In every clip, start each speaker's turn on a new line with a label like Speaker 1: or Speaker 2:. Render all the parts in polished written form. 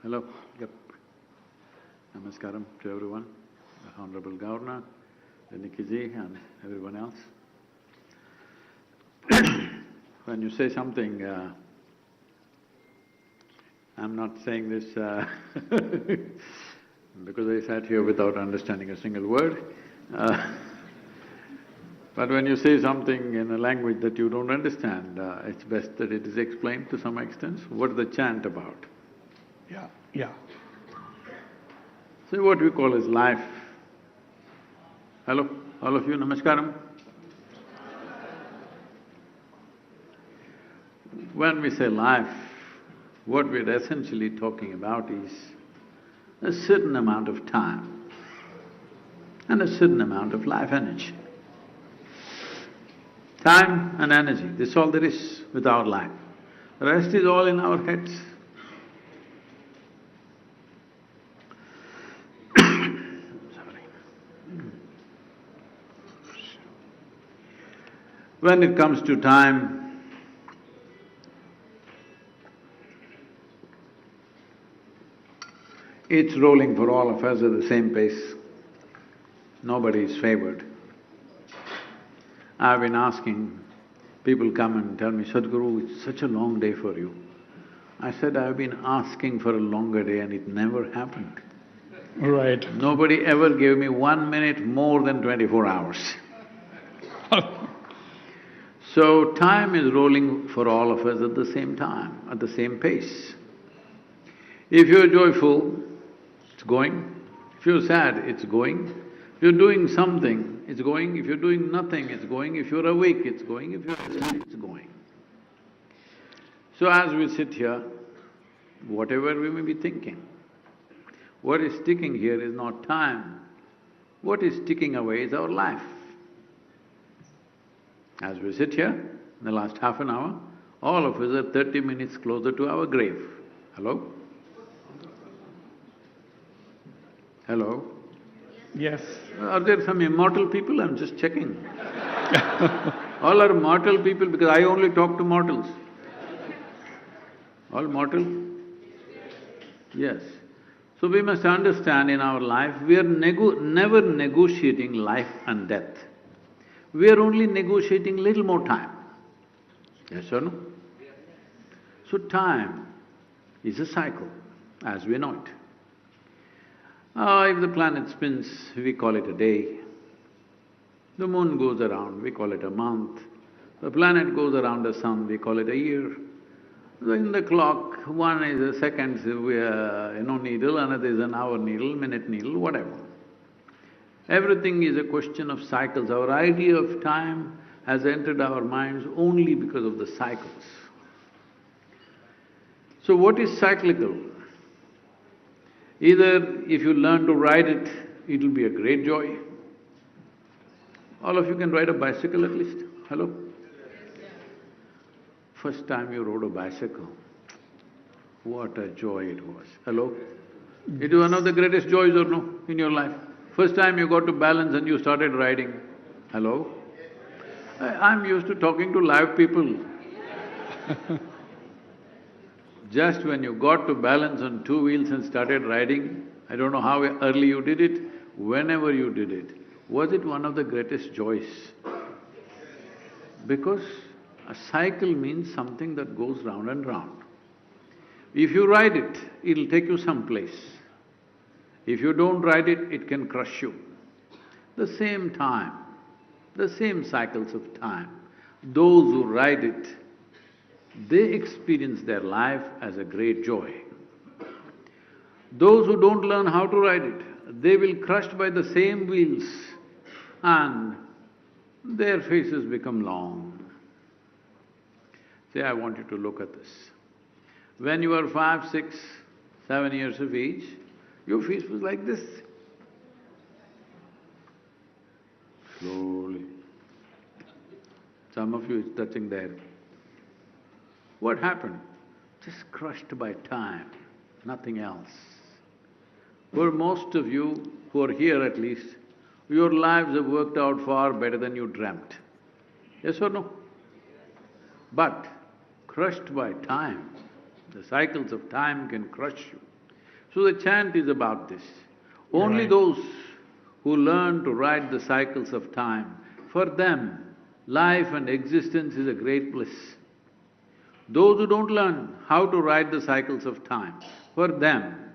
Speaker 1: Hello. Yep. Namaskaram to everyone, the Honorable Governor, the Nikiji and everyone else. When you say something, I'm not saying this because I sat here without understanding a single word. But when you say something in a language that you don't understand, it's best that it is explained to some extent. What is the chant about?
Speaker 2: Yeah.
Speaker 1: So what we call as life. Hello, all of you, namaskaram. When we say life, what we're essentially talking about is a certain amount of time and a certain amount of life energy. Time and energy, this is all there is with our life. The rest is all in our heads. When it comes to time, it's rolling for all of us at the same pace. Nobody is favored. I've been asking, people come and tell me, Sadhguru, it's such a long day for you. I said, I've been asking for a longer day and it never happened.
Speaker 2: Right.
Speaker 1: Nobody ever gave me 1 minute more than 24 hours. So time is rolling for all of us at the same time, at the same pace. If you're joyful, it's going. If you're sad, it's going. If you're doing something, it's going. If you're doing nothing, it's going. If you're awake, it's going. If you're asleep, it's going. So as we sit here, whatever we may be thinking, what is ticking here is not time. What is ticking away is our life. As we sit here, in the last half an hour, all of us are 30 minutes closer to our grave. Hello? Hello?
Speaker 2: Yes.
Speaker 1: Are there some immortal people? I'm just checking. All are mortal people because I only talk to mortals. All mortal? Yes. So we must understand in our life, we are never negotiating life and death. We are only negotiating little more time. Yes or no? So time is a cycle, as we know it. If the planet spins, we call it a day. The moon goes around, we call it a month. The planet goes around the sun, we call it a year. In the clock, one is a second needle, another is an hour needle, minute needle, whatever. Everything is a question of cycles. Our idea of time has entered our minds only because of the cycles. So what is cyclical? Either if you learn to ride it, it'll be a great joy. All of you can ride a bicycle at least, hello? First time you rode a bicycle, what a joy it was, hello? It is one of the greatest joys or no, in your life? First time you got to balance and you started riding, hello? I'm used to talking to live people. Just when you got to balance on two wheels and started riding, I don't know how early you did it, whenever you did it, was it one of the greatest joys? Because a cycle means something that goes round and round. If you ride it, it'll take you someplace. If you don't ride it, it can crush you. The same time, the same cycles of time, those who ride it, they experience their life as a great joy. Those who don't learn how to ride it, they will crushed by the same wheels and their faces become long. Say, I want you to look at this. When you were 5, 6, 7 years of age, your face was like this. Slowly. Some of you it's touching there. What happened? Just crushed by time, nothing else. For most of you who are here at least, your lives have worked out far better than you dreamt. Yes or no? But crushed by time, the cycles of time can crush you. So the chant is about this. Only
Speaker 2: Right.
Speaker 1: those who learn to ride the cycles of time, for them, life and existence is a great bliss. Those who don't learn how to ride the cycles of time, for them,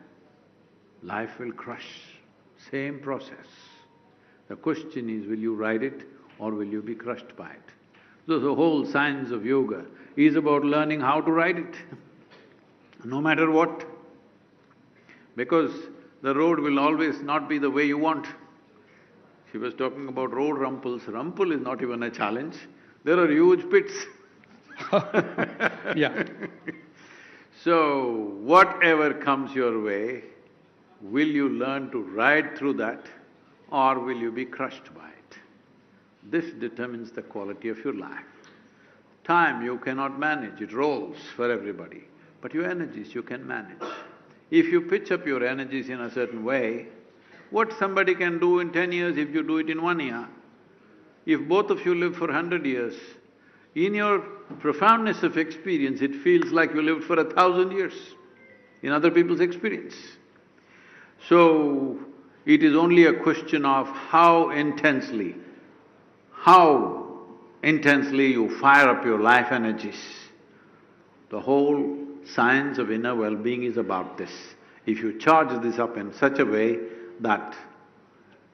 Speaker 1: life will crush. Same process. The question is, will you ride it or will you be crushed by it? So the whole science of yoga is about learning how to ride it, no matter what. Because the road will always not be the way you want. She was talking about road rumples. Rumple is not even a challenge. There are huge pits.
Speaker 2: Yeah.
Speaker 1: So, whatever comes your way, will you learn to ride through that or will you be crushed by it? This determines the quality of your life. Time you cannot manage, it rolls for everybody, but your energies you can manage. If you pitch up your energies in a certain way, what somebody can do in 10 years if you do it in 1 year, if both of you live for 100 years, in your profoundness of experience, it feels like you lived for 1,000 years in other people's experience. So, it is only a question of how intensely you fire up your life energies. The whole science of inner well-being is about this. If you charge this up in such a way that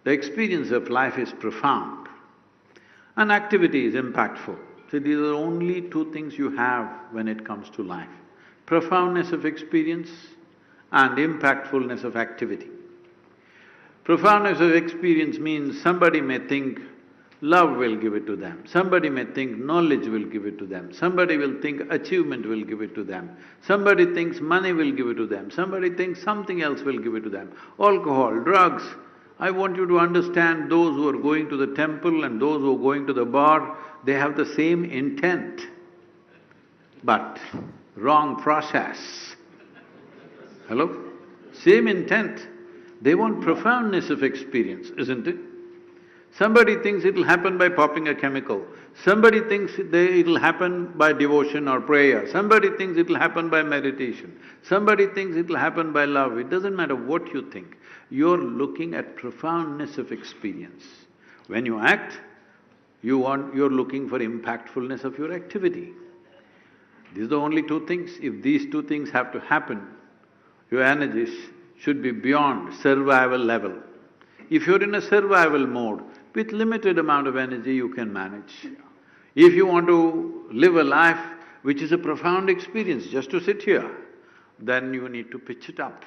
Speaker 1: the experience of life is profound and activity is impactful. So these are only two things you have when it comes to life: profoundness of experience and impactfulness of activity. Profoundness of experience means somebody may think love will give it to them, somebody may think knowledge will give it to them, somebody will think achievement will give it to them, somebody thinks money will give it to them, somebody thinks something else will give it to them. Alcohol, drugs. I want you to understand, those who are going to the temple and those who are going to the bar, they have the same intent, but wrong process. Hello? Same intent. They want profoundness of experience, isn't it? Somebody thinks it'll happen by popping a chemical, somebody thinks it'll happen by devotion or prayer, somebody thinks it'll happen by meditation, somebody thinks it'll happen by love. It doesn't matter what you think, you're looking at profoundness of experience. When you act, you're looking for impactfulness of your activity. These are the only two things. If these two things have to happen, your energies should be beyond survival level. If you're in a survival mode, with limited amount of energy you can manage. If you want to live a life which is a profound experience, just to sit here, then you need to pitch it up.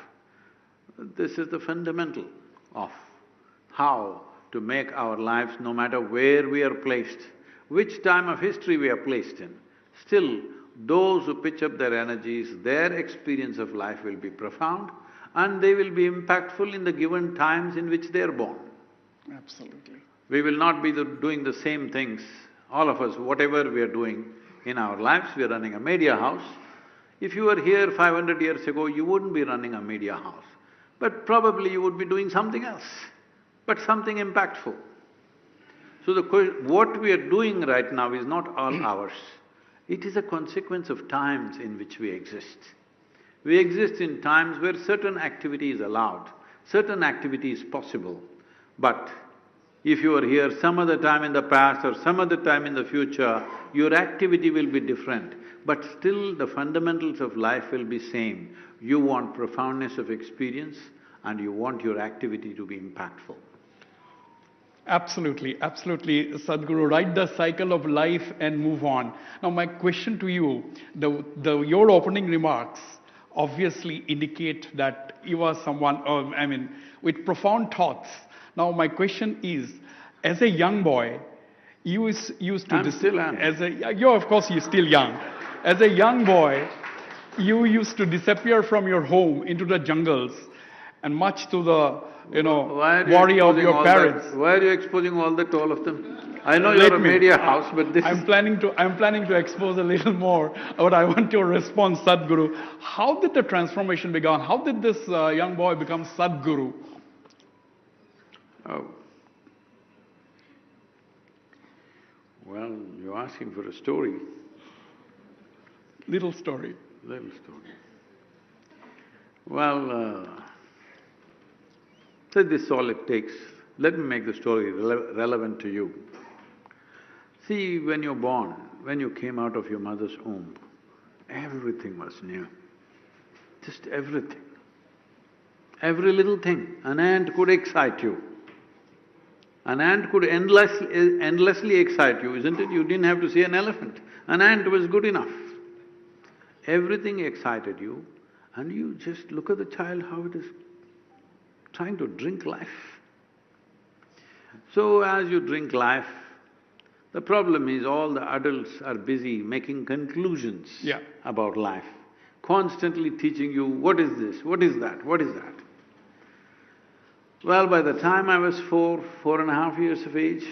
Speaker 1: This is the fundamental of how to make our lives, no matter where we are placed, which time of history we are placed in, still those who pitch up their energies, their experience of life will be profound and they will be impactful in the given times in which they are born.
Speaker 2: Absolutely.
Speaker 1: We will not be doing the same things, all of us, whatever we are doing in our lives. We are running a media house. If you were here 500 years ago, you wouldn't be running a media house, but probably you would be doing something else, but something impactful. So what we are doing right now is not all ours. It is a consequence of times in which we exist. We exist in times where certain activity is allowed, certain activity is possible, but if you are here some other time in the past or some other time in the future, your activity will be different, but still the fundamentals of life will be same. You want profoundness of experience and you want your activity to be impactful.
Speaker 2: Absolutely, absolutely, Sadhguru. Ride the cycle of life and move on. Now, my question to you, your opening remarks obviously indicate that you are someone, with profound thoughts. Now, my question is, as a young boy, you used to…
Speaker 1: I'm still am.
Speaker 2: Of course, you're still young. As a young boy, you used to disappear from your home into the jungles, and much to the, worry of your parents.
Speaker 1: Why are you exposing all that to all of them? I know you're a media house, but this
Speaker 2: I'm planning to expose a little more, but I want your response, Sadhguru. How did the transformation begin? How did this young boy become Sadhguru?
Speaker 1: Oh. Well, you're asking for a story.
Speaker 2: Little story.
Speaker 1: Little story. Well, So this is all it takes. Let me make the story relevant to you. See, when you're born, when you came out of your mother's womb, everything was new. Just everything. Every little thing. An ant could excite you. An ant could endlessly excite you, isn't it? You didn't have to see an elephant. An ant was good enough. Everything excited you, and you just look at the child, how it is trying to drink life. So as you drink life, the problem is all the adults are busy making conclusions about life, constantly teaching you, what is this, what is that, what is that? Well, by the time I was 4.5 years of age,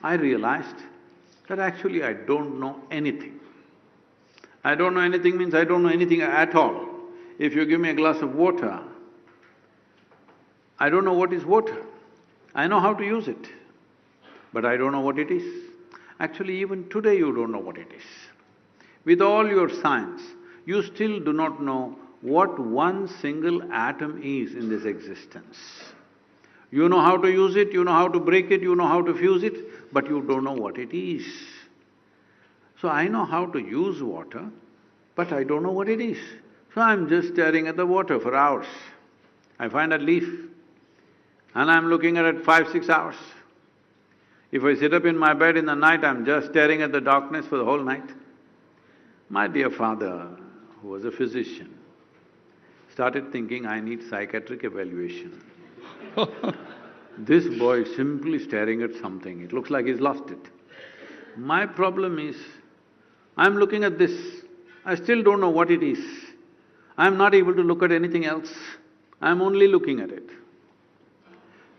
Speaker 1: I realized that actually I don't know anything. I don't know anything means I don't know anything at all. If you give me a glass of water, I don't know what is water. I know how to use it, but I don't know what it is. Actually, even today you don't know what it is. With all your science, you still do not know what one single atom is in this existence. You know how to use it, you know how to break it, you know how to fuse it, but you don't know what it is. So I know how to use water, but I don't know what it is. So I'm just staring at the water for hours. I find a leaf, and I'm looking at it 5, 6 hours. If I sit up in my bed in the night, I'm just staring at the darkness for the whole night. My dear father, who was a physician, started thinking, I need psychiatric evaluation. This boy is simply staring at something, it looks like he's lost it. My problem is, I'm looking at this, I still don't know what it is. I'm not able to look at anything else, I'm only looking at it.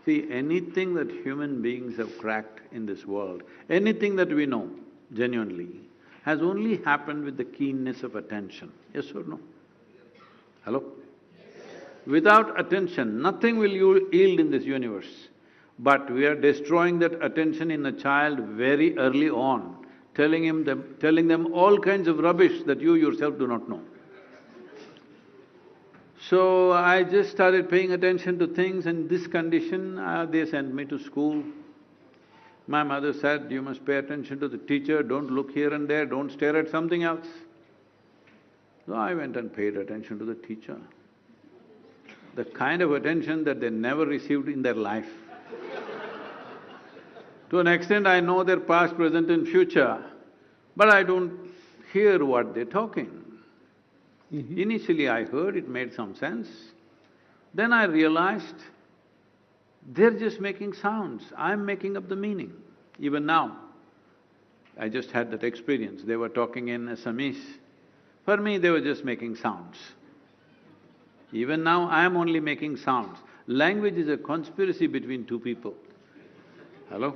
Speaker 1: See, anything that human beings have cracked in this world, anything that we know genuinely, has only happened with the keenness of attention, yes or no? Hello? Without attention, nothing will yield in this universe. But we are destroying that attention in a child very early on, telling them all kinds of rubbish that you yourself do not know. So I just started paying attention to things. In this condition, they sent me to school. My mother said, you must pay attention to the teacher, don't look here and there, don't stare at something else. So I went and paid attention to the teacher. The kind of attention that they never received in their life. To an extent, I know their past, present and future, but I don't hear what they're talking. Initially I heard, it made some sense. Then I realized, they're just making sounds, I'm making up the meaning. Even now, I just had that experience, they were talking in Assamese. For me, they were just making sounds. Even now, I am only making sounds. Language is a conspiracy between two people. Hello?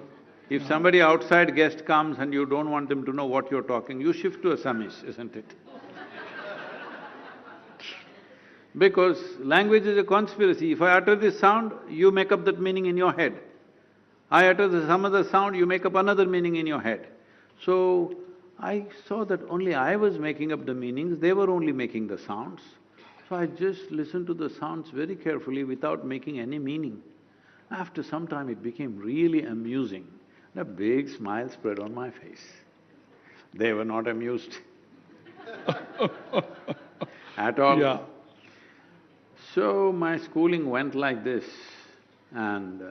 Speaker 1: If somebody outside guest comes and you don't want them to know what you're talking, you shift to Assamese, isn't it? Because language is a conspiracy. If I utter this sound, you make up that meaning in your head. I utter some other sound, you make up another meaning in your head. So, I saw that only I was making up the meanings, they were only making the sounds. So I just listened to the sounds very carefully without making any meaning. After some time it became really amusing. A big smile spread on my face. They were not amused at all.
Speaker 2: Yeah.
Speaker 1: So my schooling went like this, and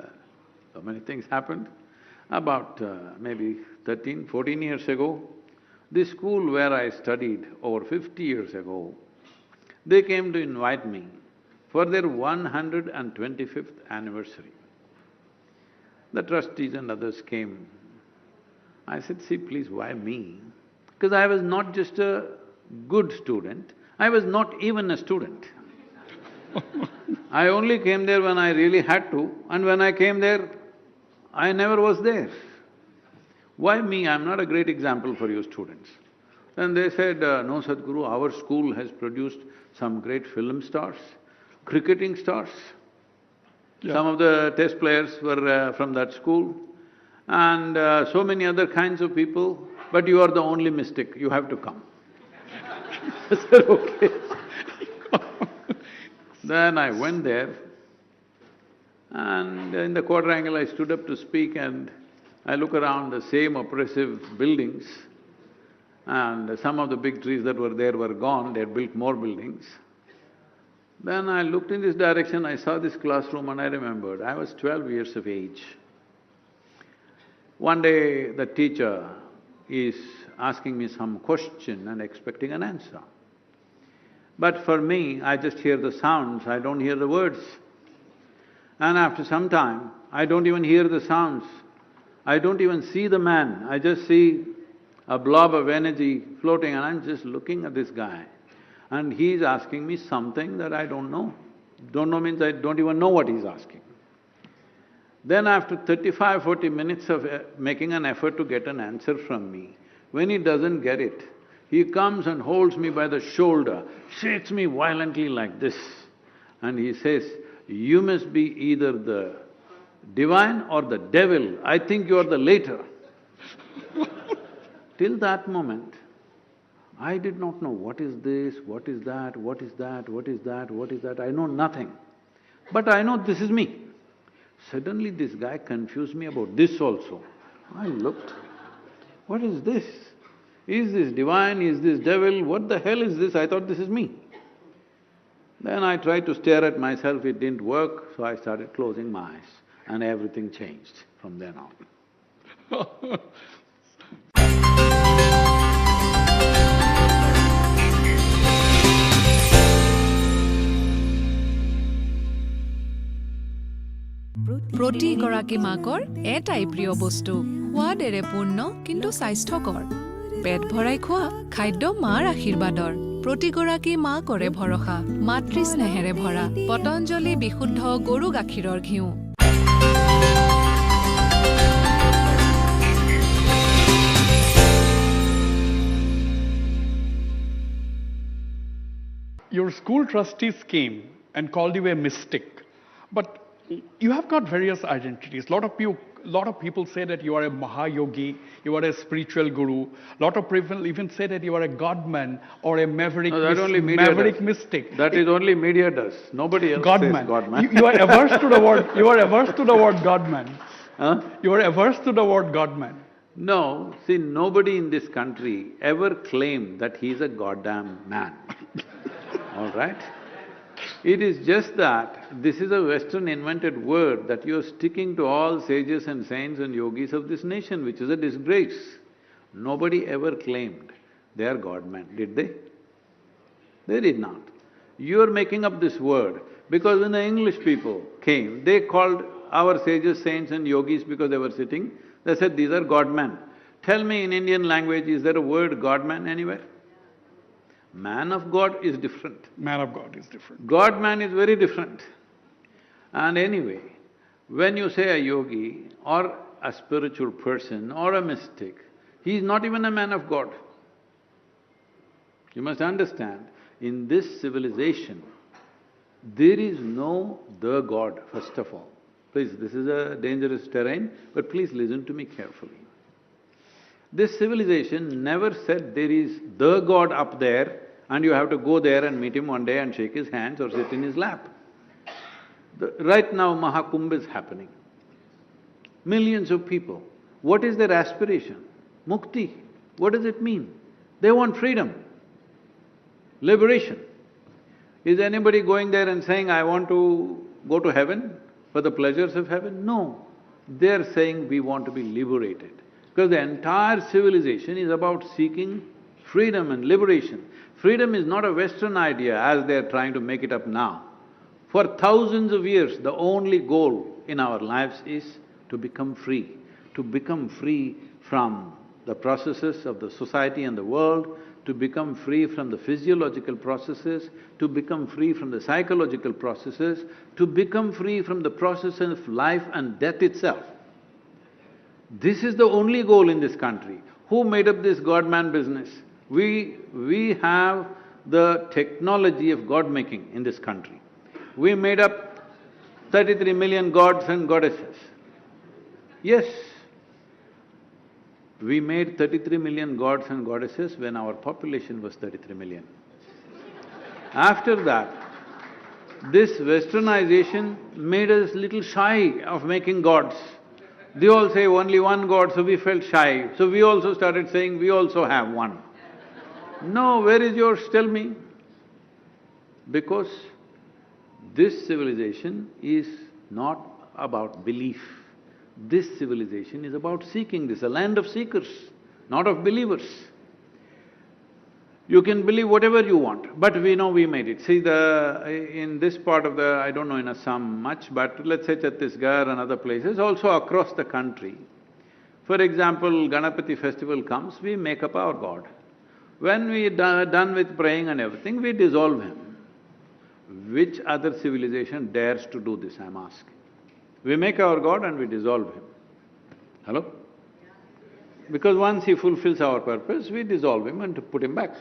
Speaker 1: so many things happened. About maybe 13, 14 years ago, this school where I studied over 50 years ago, they came to invite me for their 125th anniversary. The trustees and others came. I said, see, please, why me? Because I was not just a good student, I was not even a student. I only came there when I really had to, and when I came there, I never was there. Why me? I'm not a great example for you students. Then they said, no Sadhguru, our school has produced some great film stars, cricketing stars. Some of the test players were from that school, and so many other kinds of people, but you are the only mystic, you have to come. I said, okay. Then I went there, And in the quadrangle, I stood up to speak and I look around the same oppressive buildings, and some of the big trees that were there were gone, they had built more buildings. Then I looked in this direction, I saw this classroom and I remembered, I was 12 years of age. One day, the teacher is asking me some question and expecting an answer. But for me, I just hear the sounds, I don't hear the words. And after some time, I don't even hear the sounds. I don't even see the man, I just see a blob of energy floating and I'm just looking at this guy. And he's asking me something that I don't know. Don't know means I don't even know what he's asking. Then after 35–40 minutes of making an effort to get an answer from me, when he doesn't get it, he comes and holds me by the shoulder, shakes me violently like this, and he says, "You must be either the divine or the devil. I think you are the later." Till that moment, I did not know what is this, what is that, what is that, what is that, what is that, I know nothing. But I know this is me. Suddenly this guy confused me about this also. I looked, what is this? Is this divine, is this devil, what the hell is this? I thought this is me. Then I tried to stare at myself, it didn't work, so I started closing my eyes and everything changed from then on.
Speaker 3: প্ৰতি গৰাকী মাকৰ এটাই প্ৰিয় বস্তু, সোৱাদেৰে পূৰ্ণ কিন্তু স্বাস্থ্যকৰ। পেট ভৰাই খোৱা খাদ্য মাৰ আশীৰ্বাদৰ। প্ৰতি গৰাকী মা কৰে ভৰসা, মাতৃ স্নেহেৰে ভৰা, পতঞ্জলি বিশুদ্ধ গৰু গাখীৰৰ ঘিউ।
Speaker 2: Your school trustees came and called you a mystic, but you have got various identities. Lot of people say that you are a Mahayogi, you are a spiritual guru. Lot of people even say that you are a godman or a maverick,
Speaker 1: No, that only media
Speaker 2: maverick
Speaker 1: does.
Speaker 2: mystic.
Speaker 1: That is only media does. Nobody else says godman.
Speaker 2: You are averse to the word. You are averse to the word godman.
Speaker 1: Huh?
Speaker 2: You are averse to the word godman.
Speaker 1: No, see, nobody in this country ever claimed that he's a goddamn man. All right? It is just that this is a Western invented word that you're sticking to all sages and saints and yogis of this nation, which is a disgrace. Nobody ever claimed they are godmen, did they? They did not. You're making up this word because when the English people came, they called our sages, saints and yogis because they were sitting, they said, these are godmen. Tell me in Indian language, is there a word godman anywhere? Man of God is different.
Speaker 2: Man of God is different.
Speaker 1: God-man is very different. And anyway, when you say a yogi or a spiritual person or a mystic, he is not even a man of God. You must understand, in this civilization, there is no the God, first of all. Please, this is a dangerous terrain, but please listen to me carefully. This civilization never said there is the God up there and you have to go there and meet him one day and shake his hands or sit in his lap. Right now, Mahakumbh is happening. Millions of people. What is their aspiration? Mukti. What does it mean? They want freedom, liberation. Is anybody going there and saying, I want to go to heaven for the pleasures of heaven? No. They're saying, we want to be liberated. Because the entire civilization is about seeking freedom and liberation. Freedom is not a Western idea as they're trying to make it up now. For thousands of years, the only goal in our lives is to become free from the processes of the society and the world, to become free from the physiological processes, to become free from the psychological processes, to become free from the process of life and death itself. This is the only goal in this country. Who made up this God-man business? We have the technology of God-making in this country. We made up 33 million gods and goddesses. Yes, we made 33 million gods and goddesses when our population was 33 million. After that, This westernization made us little shy of making gods. They all say only one God, so we felt shy. So we also started saying we also have one. No, where is yours? Tell me. Because this civilization is not about belief. This civilization is about seeking. This is a land of seekers, not of believers. You can believe whatever you want, but we know we made it. See, in this part of I don't know in Assam much, but let's say Chhattisgarh and other places, also across the country. For example, Ganapati festival comes, we make up our god. When we done with praying and everything, we dissolve him. Which other civilization dares to do this, I'm asking? We make our god and we dissolve him. Hello? Because once he fulfills our purpose, we dissolve him and put him back.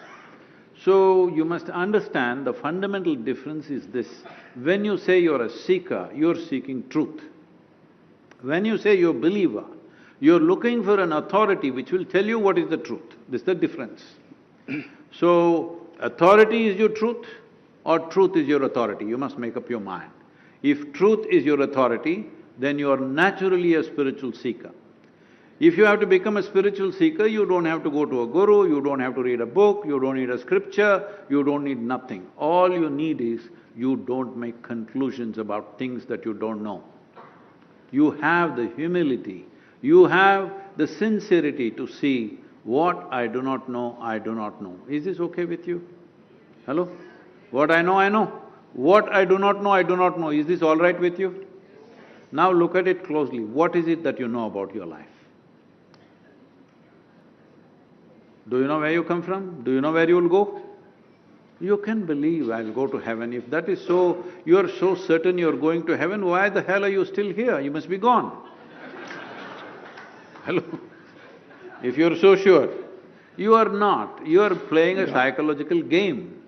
Speaker 1: So, you must understand the fundamental difference is this. When you say you're a seeker, you're seeking truth. When you say you're a believer, you're looking for an authority which will tell you what is the truth. This is the difference. So, authority is your truth or truth is your authority, you must make up your mind. If truth is your authority, then you are naturally a spiritual seeker. If you have to become a spiritual seeker, you don't have to go to a guru, you don't have to read a book, you don't need a scripture, you don't need nothing. All you need is, you don't make conclusions about things that you don't know. You have the humility, you have the sincerity to see what I do not know, I do not know. Is this okay with you? Hello? What I know, I know. What I do not know, I do not know. Is this all right with you? Now look at it closely. What is it that you know about your life? Do you know where you come from? Do you know where you will go? You can believe I'll go to heaven. If that is so, you are so certain you're going to heaven, why the hell are you still here? You must be gone. Hello? If you're so sure, you are not. You are playing a psychological game.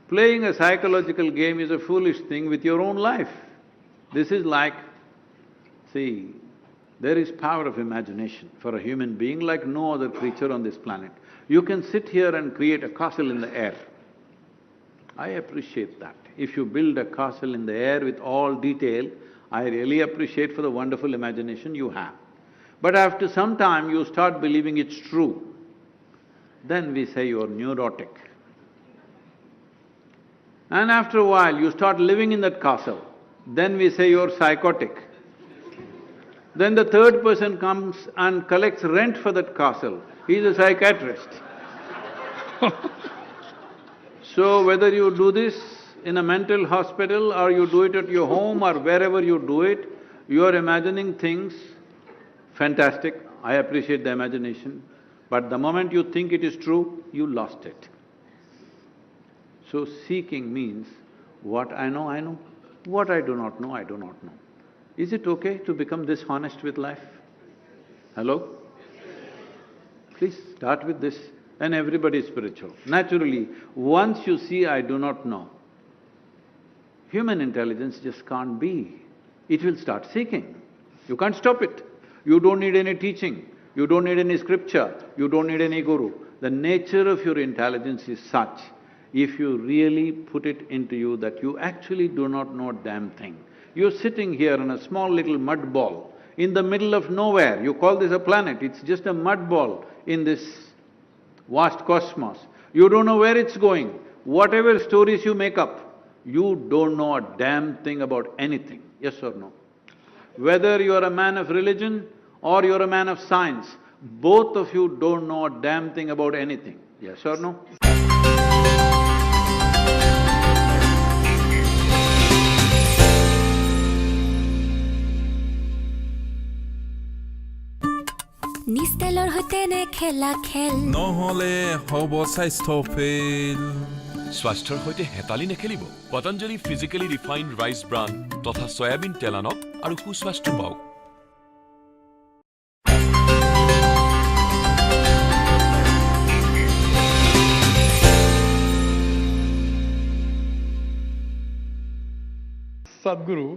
Speaker 1: Playing a psychological game is a foolish thing with your own life. This is like, see, there is power of imagination for a human being like no other creature on this planet. You can sit here and create a castle in the air. I appreciate that. If you build a castle in the air with all detail, I really appreciate for the wonderful imagination you have. But after some time you start believing it's true, then we say you're neurotic. And after a while you start living in that castle, then we say you're psychotic. Then the third person comes and collects rent for that castle, he's a psychiatrist. So whether you do this in a mental hospital or you do it at your home or wherever you do it, you are imagining things fantastic, I appreciate the imagination, but the moment you think it is true, you lost it. So seeking means, what I know, I know. What I do not know, I do not know. Is it okay to become this honest with life? Hello? Please start with this, and everybody is spiritual. Naturally, once you see I do not know, human intelligence just can't be. It will start seeking. You can't stop it. You don't need any teaching, you don't need any scripture, you don't need any guru. The nature of your intelligence is such, if you really put it into you that you actually do not know a damn thing. You're sitting here in a small little mud ball in the middle of nowhere. You call this a planet, it's just a mud ball in this vast cosmos. You don't know where it's going. Whatever stories you make up, you don't know a damn thing about anything, yes or no? Whether you're a man of religion or you're a man of science, both of you don't know a damn thing about anything, yes or no?
Speaker 4: নিষ্টেলৰ হৈতে নে খেলা খেল
Speaker 5: নহলে হব স্বাস্থ্য fail
Speaker 6: স্বাস্থ্যৰ হৈতে হেতালি নেখেলিব Patanjali physically ৰিফাইন্ড rice bran তথা soybean তেল আনক আৰু সুস্বাস্থ্য পাওক
Speaker 2: Sadhguru,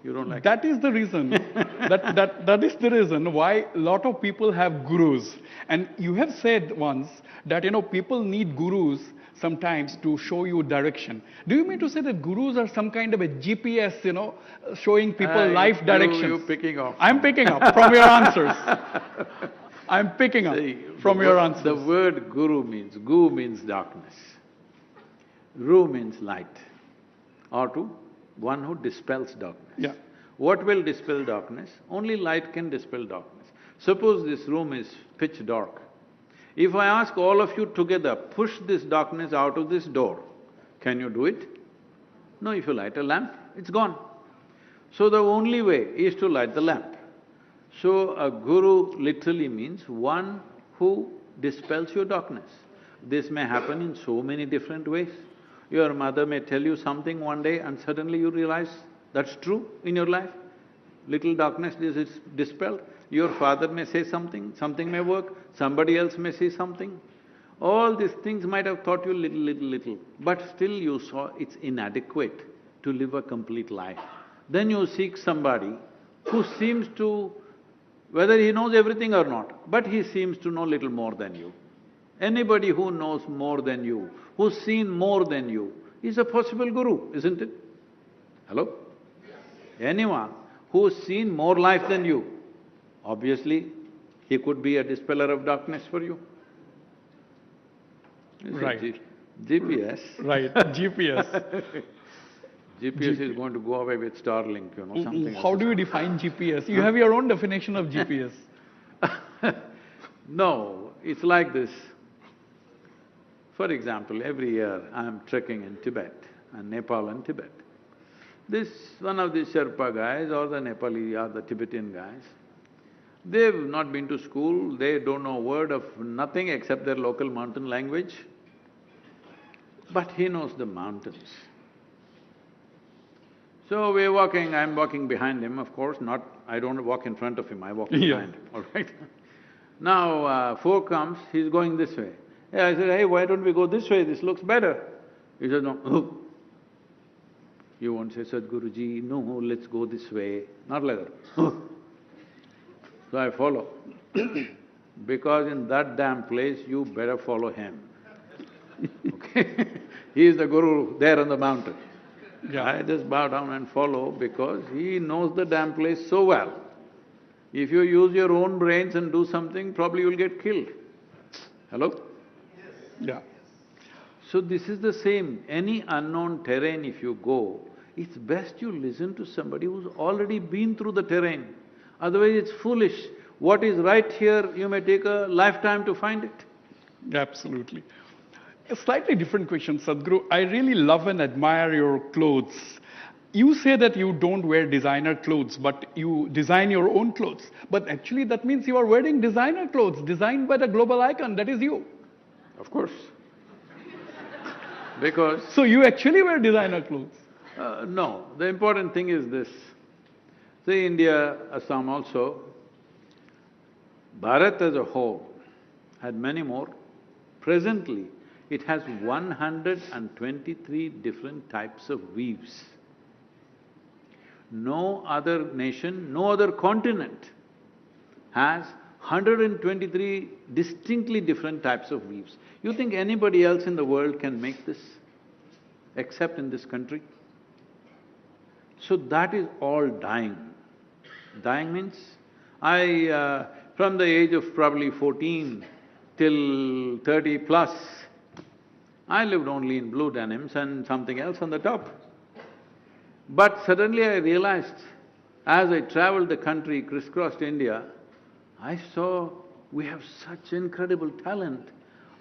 Speaker 1: You don't like
Speaker 2: that is the reason, that is the reason why a lot of people have gurus. And you have said once that, people need gurus sometimes to show you direction. Do you mean to say that gurus are some kind of a GPS, showing people life directions?
Speaker 1: You're picking off.
Speaker 2: I'm picking up from your answers. I'm picking up
Speaker 1: See,
Speaker 2: from your answers.
Speaker 1: The word guru means, gu means darkness, ru means light, or one who dispels darkness.
Speaker 2: Yeah.
Speaker 1: What will dispel darkness? Only light can dispel darkness. Suppose this room is pitch dark. If I ask all of you together, push this darkness out of this door, can you do it? No, if you light a lamp, it's gone. So the only way is to light the lamp. So a guru literally means one who dispels your darkness. This may happen in so many different ways. Your mother may tell you something one day and suddenly you realize that's true in your life. Little darkness is dispelled. Your father may say something, something may work, somebody else may say something. All these things might have taught you little, but still you saw it's inadequate to live a complete life. Then you seek somebody who seems to, whether he knows everything or not, but he seems to know little more than you. Anybody who knows more than you, who's seen more than you, is a possible guru, isn't it? Hello? Anyone who's seen more life than you, obviously, he could be a dispeller of darkness for you.
Speaker 2: Right.
Speaker 1: GPS.
Speaker 2: Right, GPS.
Speaker 1: GPS is going to go away with Starlink, something.
Speaker 2: How do you define GPS? You have your own definition of GPS.
Speaker 1: No, it's like this. For example, every year I'm trekking in Tibet, and Nepal and Tibet. One of these Sherpa guys or the Nepali or the Tibetan guys, they've not been to school, they don't know a word of nothing except their local mountain language, but he knows the mountains. So we're walking, I'm walking behind him, of course, I don't walk in front of him, I walk behind him, all right? Now, four comes, he's going this way. Yeah, I said, hey, why don't we go this way, this looks better. He said, no, oh. You won't say, Sadhguruji, no, let's go this way, not like that. Oh. So I follow. Because in that damn place, you better follow him, okay? He is the guru there on the mountain.
Speaker 2: Yeah.
Speaker 1: I just bow down and follow because he knows the damn place so well. If you use your own brains and do something, probably you'll get killed. Hello?
Speaker 2: Yeah.
Speaker 1: So this is the same. Any unknown terrain if you go, it's best you listen to somebody who's already been through the terrain. Otherwise it's foolish. What is right here, you may take a lifetime to find it.
Speaker 2: Absolutely. A slightly different question, Sadhguru. I really love and admire your clothes. You say that you don't wear designer clothes, but you design your own clothes. But actually that means you are wearing designer clothes, designed by the global icon, that is you.
Speaker 1: Of course. Because…
Speaker 2: So you actually wear designer clothes?
Speaker 1: No, the important thing is this. See, India, Assam also, Bharat as a whole had many more. Presently, it has 123 different types of weaves. No other nation, no other continent has 123 distinctly different types of weaves. You think anybody else in the world can make this, except in this country? So that is all dying. Dying means, from the age of probably 14 till 30 plus, I lived only in blue denims and something else on the top. But suddenly I realized, as I traveled the country, crisscrossed India, I saw we have such incredible talent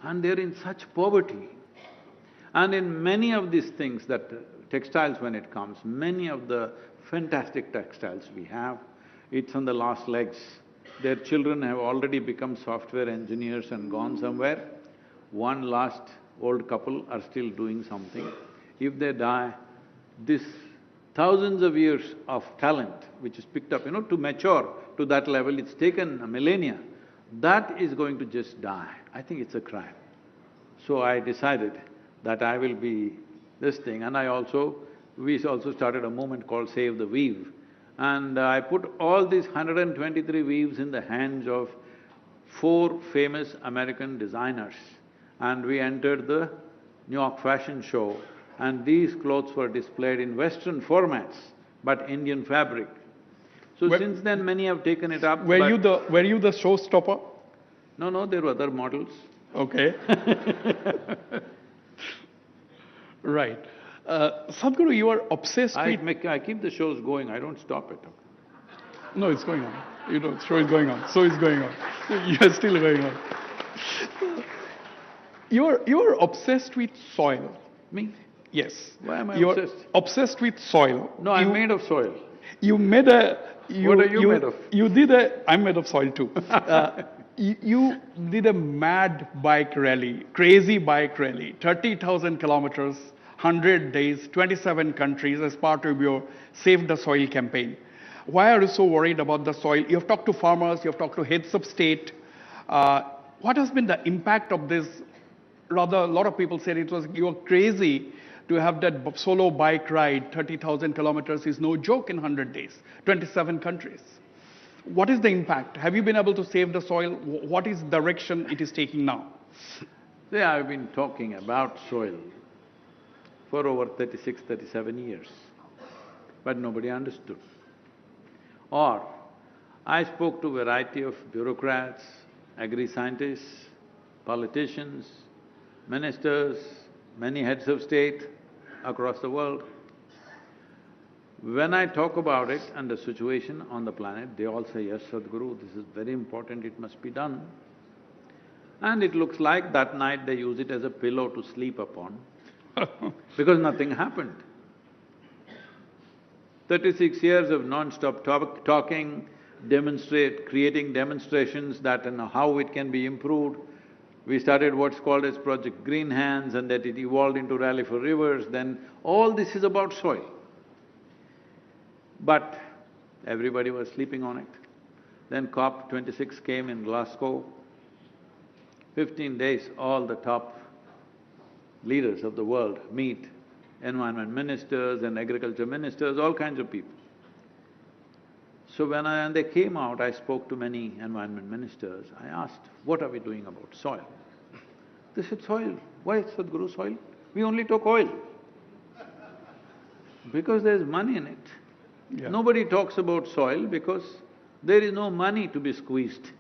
Speaker 1: and they're in such poverty. And in many of these things that textiles when it comes, many of the fantastic textiles we have, it's on the last legs. Their children have already become software engineers and gone somewhere. One last old couple are still doing something. If they die, this thousands of years of talent which is picked up, to mature to that level, it's taken a millennia, that is going to just die. I think it's a crime. So I decided that I will be this thing, and we also started a movement called Save the Weave. And I put all these 123 weaves in the hands of 4 famous American designers, and we entered the New York Fashion Show, and these clothes were displayed in Western formats, but Indian fabric. So since then, many have taken it up.
Speaker 2: Were you the showstopper?
Speaker 1: No, there were other models.
Speaker 2: Okay. Right. Sadhguru, you are obsessed with…
Speaker 1: I keep the shows going, I don't stop it.
Speaker 2: No, it's going on. You know, show is going on. So is going on. You're still going on. You're obsessed with soil.
Speaker 1: Me?
Speaker 2: Yes.
Speaker 1: Why am I
Speaker 2: You're
Speaker 1: obsessed?
Speaker 2: obsessed with soil.
Speaker 1: No, I'm made of soil.
Speaker 2: You made a…
Speaker 1: What are you made of?
Speaker 2: You did a… I'm made of soil too. You did a mad bike rally, crazy bike rally, 30,000 kilometers, 100 days, 27 countries as part of your Save the Soil campaign. Why are you so worried about the soil? You've talked to farmers, you've talked to heads of state. What has been the impact of this? Rather, a lot of people said you were crazy to have that solo bike ride. 30,000 kilometers is no joke in 100 days, 27 countries. What is the impact? Have you been able to save the soil? What is the direction it is taking now?
Speaker 1: See, I've been talking about soil for over 36, 37 years, but nobody understood. Or, I spoke to a variety of bureaucrats, agri-scientists, politicians, ministers, many heads of state across the world. When I talk about it and the situation on the planet, they all say, yes, Sadhguru, this is very important, it must be done. And it looks like that night they use it as a pillow to sleep upon because nothing happened. 36 years of non-stop talking, creating demonstrations that how it can be improved. We started what's called as Project Green Hands, and that it evolved into Rally for Rivers, then all this is about soil. But everybody was sleeping on it. Then COP26 came in Glasgow. 15 days, all the top leaders of the world meet, environment ministers and agriculture ministers, all kinds of people. So when they came out, I spoke to many environment ministers. I asked, what are we doing about soil? They said, soil. Why, Sadhguru, soil? We only took oil. Because there's money in it.
Speaker 2: Yeah.
Speaker 1: Nobody talks about soil because there is no money to be squeezed.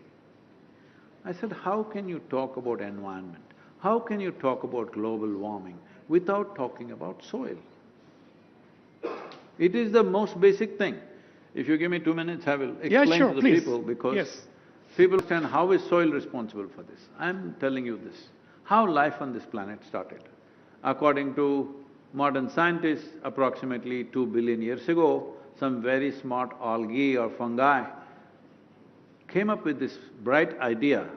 Speaker 1: I said, how can you talk about environment? How can you talk about global warming without talking about soil? It is the most basic thing. If you give me 2 minutes, I will explain to the
Speaker 2: please.
Speaker 1: people because
Speaker 2: Yes.
Speaker 1: people understand how is soil responsible for this. I'm telling you this, how life on this planet started. According to modern scientists, approximately 2 billion years ago, some very smart algae or fungi came up with this bright idea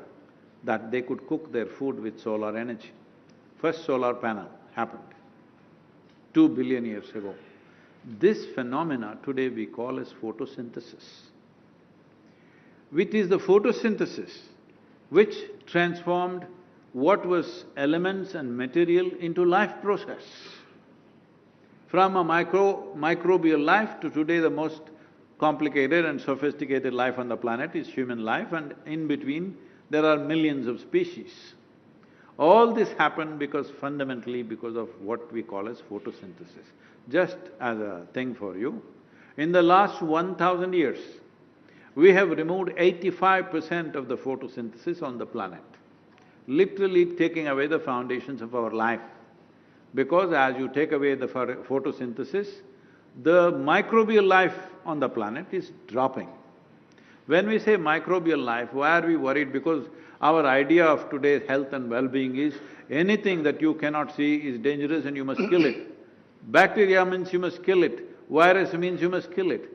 Speaker 1: that they could cook their food with solar energy. First solar panel happened 2 billion years ago. This phenomena today we call as photosynthesis, which is the photosynthesis which transformed what was elements and material into life process. From a microbial life to today the most complicated and sophisticated life on the planet is human life, and in between there are millions of species. All this happened fundamentally because of what we call as photosynthesis. Just as a thing for you, in the last 1,000 years, we have removed 85% of the photosynthesis on the planet, literally taking away the foundations of our life. Because as you take away the photosynthesis, the microbial life on the planet is dropping. When we say microbial life, why are we worried? Because our idea of today's health and well-being is anything that you cannot see is dangerous and you must kill it. Bacteria means you must kill it, virus means you must kill it.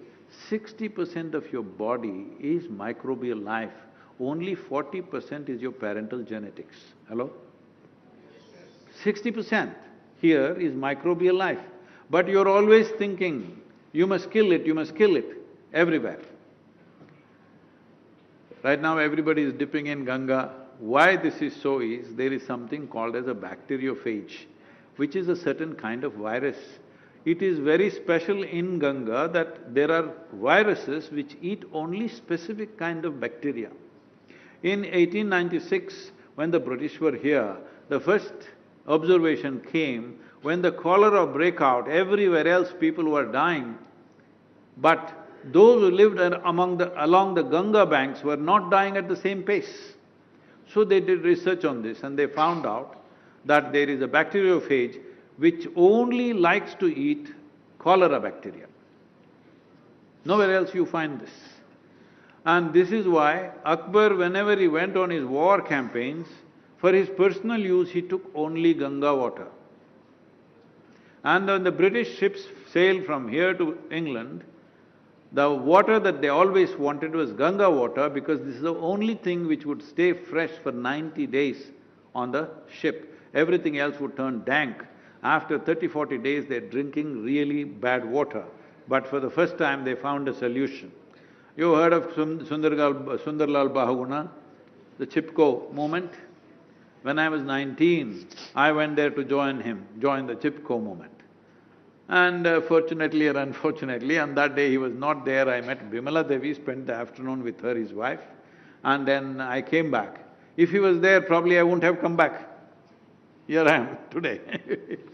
Speaker 1: 60% of your body is microbial life, only 40% is your parental genetics. Hello? 60% here is microbial life, but you're always thinking, you must kill it, everywhere. Right now everybody is dipping in Ganga. Why this is so is, there is something called as a bacteriophage, which is a certain kind of virus. It is very special in Ganga that there are viruses which eat only specific kind of bacteria. In 1896, when the British were here, the first observation came when the cholera broke out, everywhere else people were dying, but those who lived along the Ganga banks were not dying at the same pace. So they did research on this and they found out that there is a bacteriophage which only likes to eat cholera bacteria. Nowhere else you find this. And this is why Akbar, whenever he went on his war campaigns, for his personal use he took only Ganga water. And when the British ships sailed from here to England, the water that they always wanted was Ganga water because this is the only thing which would stay fresh for 90 days on the ship. Everything else would turn dank. After 30-40 days, they're drinking really bad water. But for the first time, they found a solution. You heard of Sundarlal Bahuguna, the Chipko movement? When I was 19, I went there to join the Chipko movement. And fortunately or unfortunately, on that day he was not there, I met Bimala Devi, spent the afternoon with her, his wife, and then I came back. If he was there, probably I wouldn't have come back. Here I am today.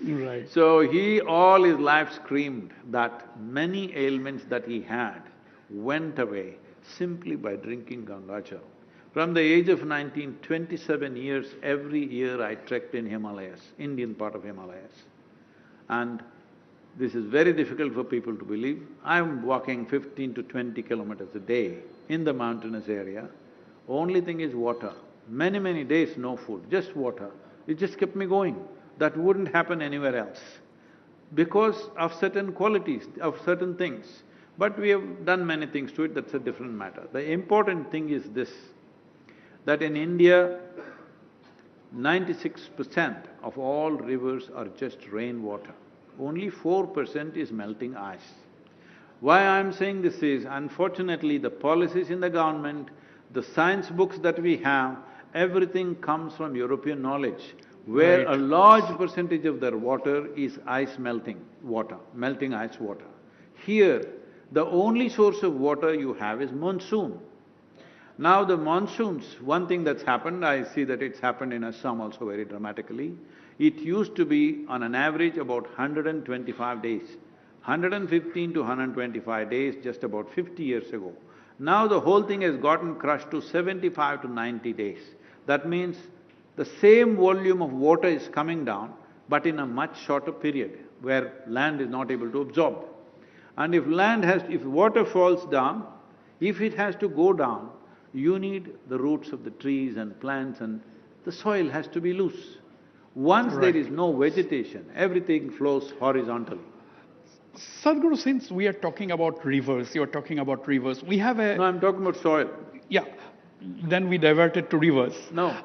Speaker 2: Right.
Speaker 1: So he all his life screamed that many ailments that he had went away simply by drinking Gangachal. From the age of 19, 27 years, every year I trekked in Himalayas, Indian part of Himalayas. And this is very difficult for people to believe. I'm walking 15 to 20 kilometers a day in the mountainous area. Only thing is water. Many days no food, just water. It just kept me going. That wouldn't happen anywhere else because of certain qualities, of certain things. But we have done many things to it, that's a different matter. The important thing is this, that in India, 96% of all rivers are just rainwater. Only 4% is melting ice. Why I'm saying this is, unfortunately, the policies in the government, the science books that we have, everything comes from European knowledge, where
Speaker 2: Right.
Speaker 1: a large percentage of their water is ice melting water, melting ice water. Here, the only source of water you have is monsoon. Now the monsoons, one thing that's happened, I see that it's happened in Assam also very dramatically. It used to be on an average about 125 days, 115 to 125 days just about 50 years ago. Now the whole thing has gotten crushed to 75 to 90 days. That means the same volume of water is coming down, but in a much shorter period, where land is not able to absorb. And if water falls down, if it has to go down, you need the roots of the trees and plants and the soil has to be loose. Once
Speaker 2: Right.
Speaker 1: there is no vegetation, everything flows horizontally.
Speaker 2: Sadhguru, since we are talking about rivers, you are talking about rivers, we have
Speaker 1: No, I'm talking about soil.
Speaker 2: Yeah, then we diverted to rivers.
Speaker 1: No,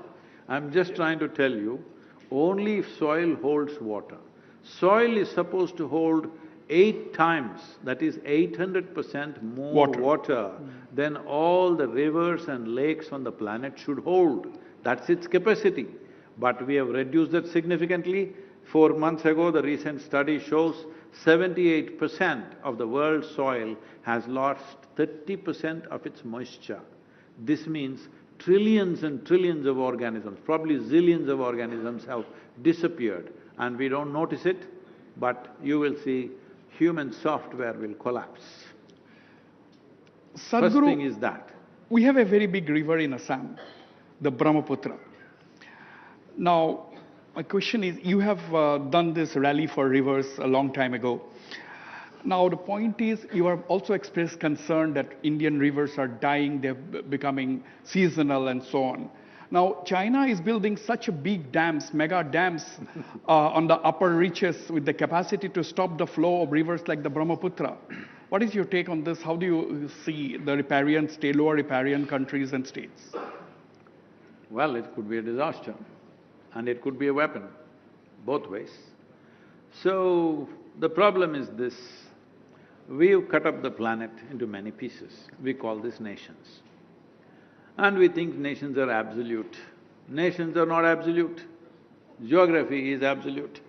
Speaker 1: I'm just trying to tell you, only if soil holds water. Soil is supposed to hold 8 times, that is 800% more water than all the rivers and lakes on the planet should hold. That's its capacity. But we have reduced that significantly. 4 months ago, the recent study shows 78% of the world's soil has lost 30% of its moisture. This means trillions and trillions of organisms, probably zillions of organisms have disappeared and we don't notice it, but you will see human software will collapse. First
Speaker 2: Sadhguru,
Speaker 1: thing is that.
Speaker 2: we have a very big river in Assam, the Brahmaputra. Now, my question is, you have done this rally for rivers a long time ago. Now, the point is, you have also expressed concern that Indian rivers are dying, they're becoming seasonal and so on. Now, China is building such a big dams, mega dams on the upper reaches with the capacity to stop the flow of rivers like the Brahmaputra. What is your take on this? How do you see the riparian, lower riparian countries and states?
Speaker 1: Well, it could be a disaster and it could be a weapon, both ways. So, the problem is this, we've cut up the planet into many pieces, we call this nations. And we think nations are absolute. Nations are not absolute. Geography is absolute,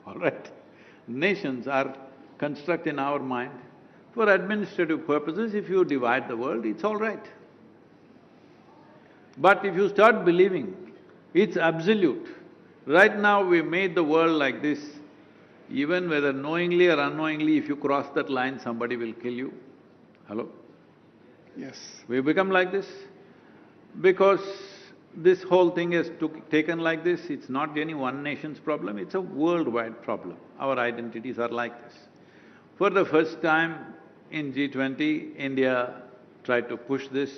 Speaker 1: all right? Nations are construct in our mind. For administrative purposes, if you divide the world, it's all right. But if you start believing it's absolute, Right now we made the world like this. Even whether knowingly or unknowingly, if you cross that line, somebody will kill you. Hello?
Speaker 2: Yes.
Speaker 1: We become like this because this whole thing is taken like this. It's not any one nation's problem, it's a worldwide problem. Our identities are like this. For the first time in G20, India tried to push this,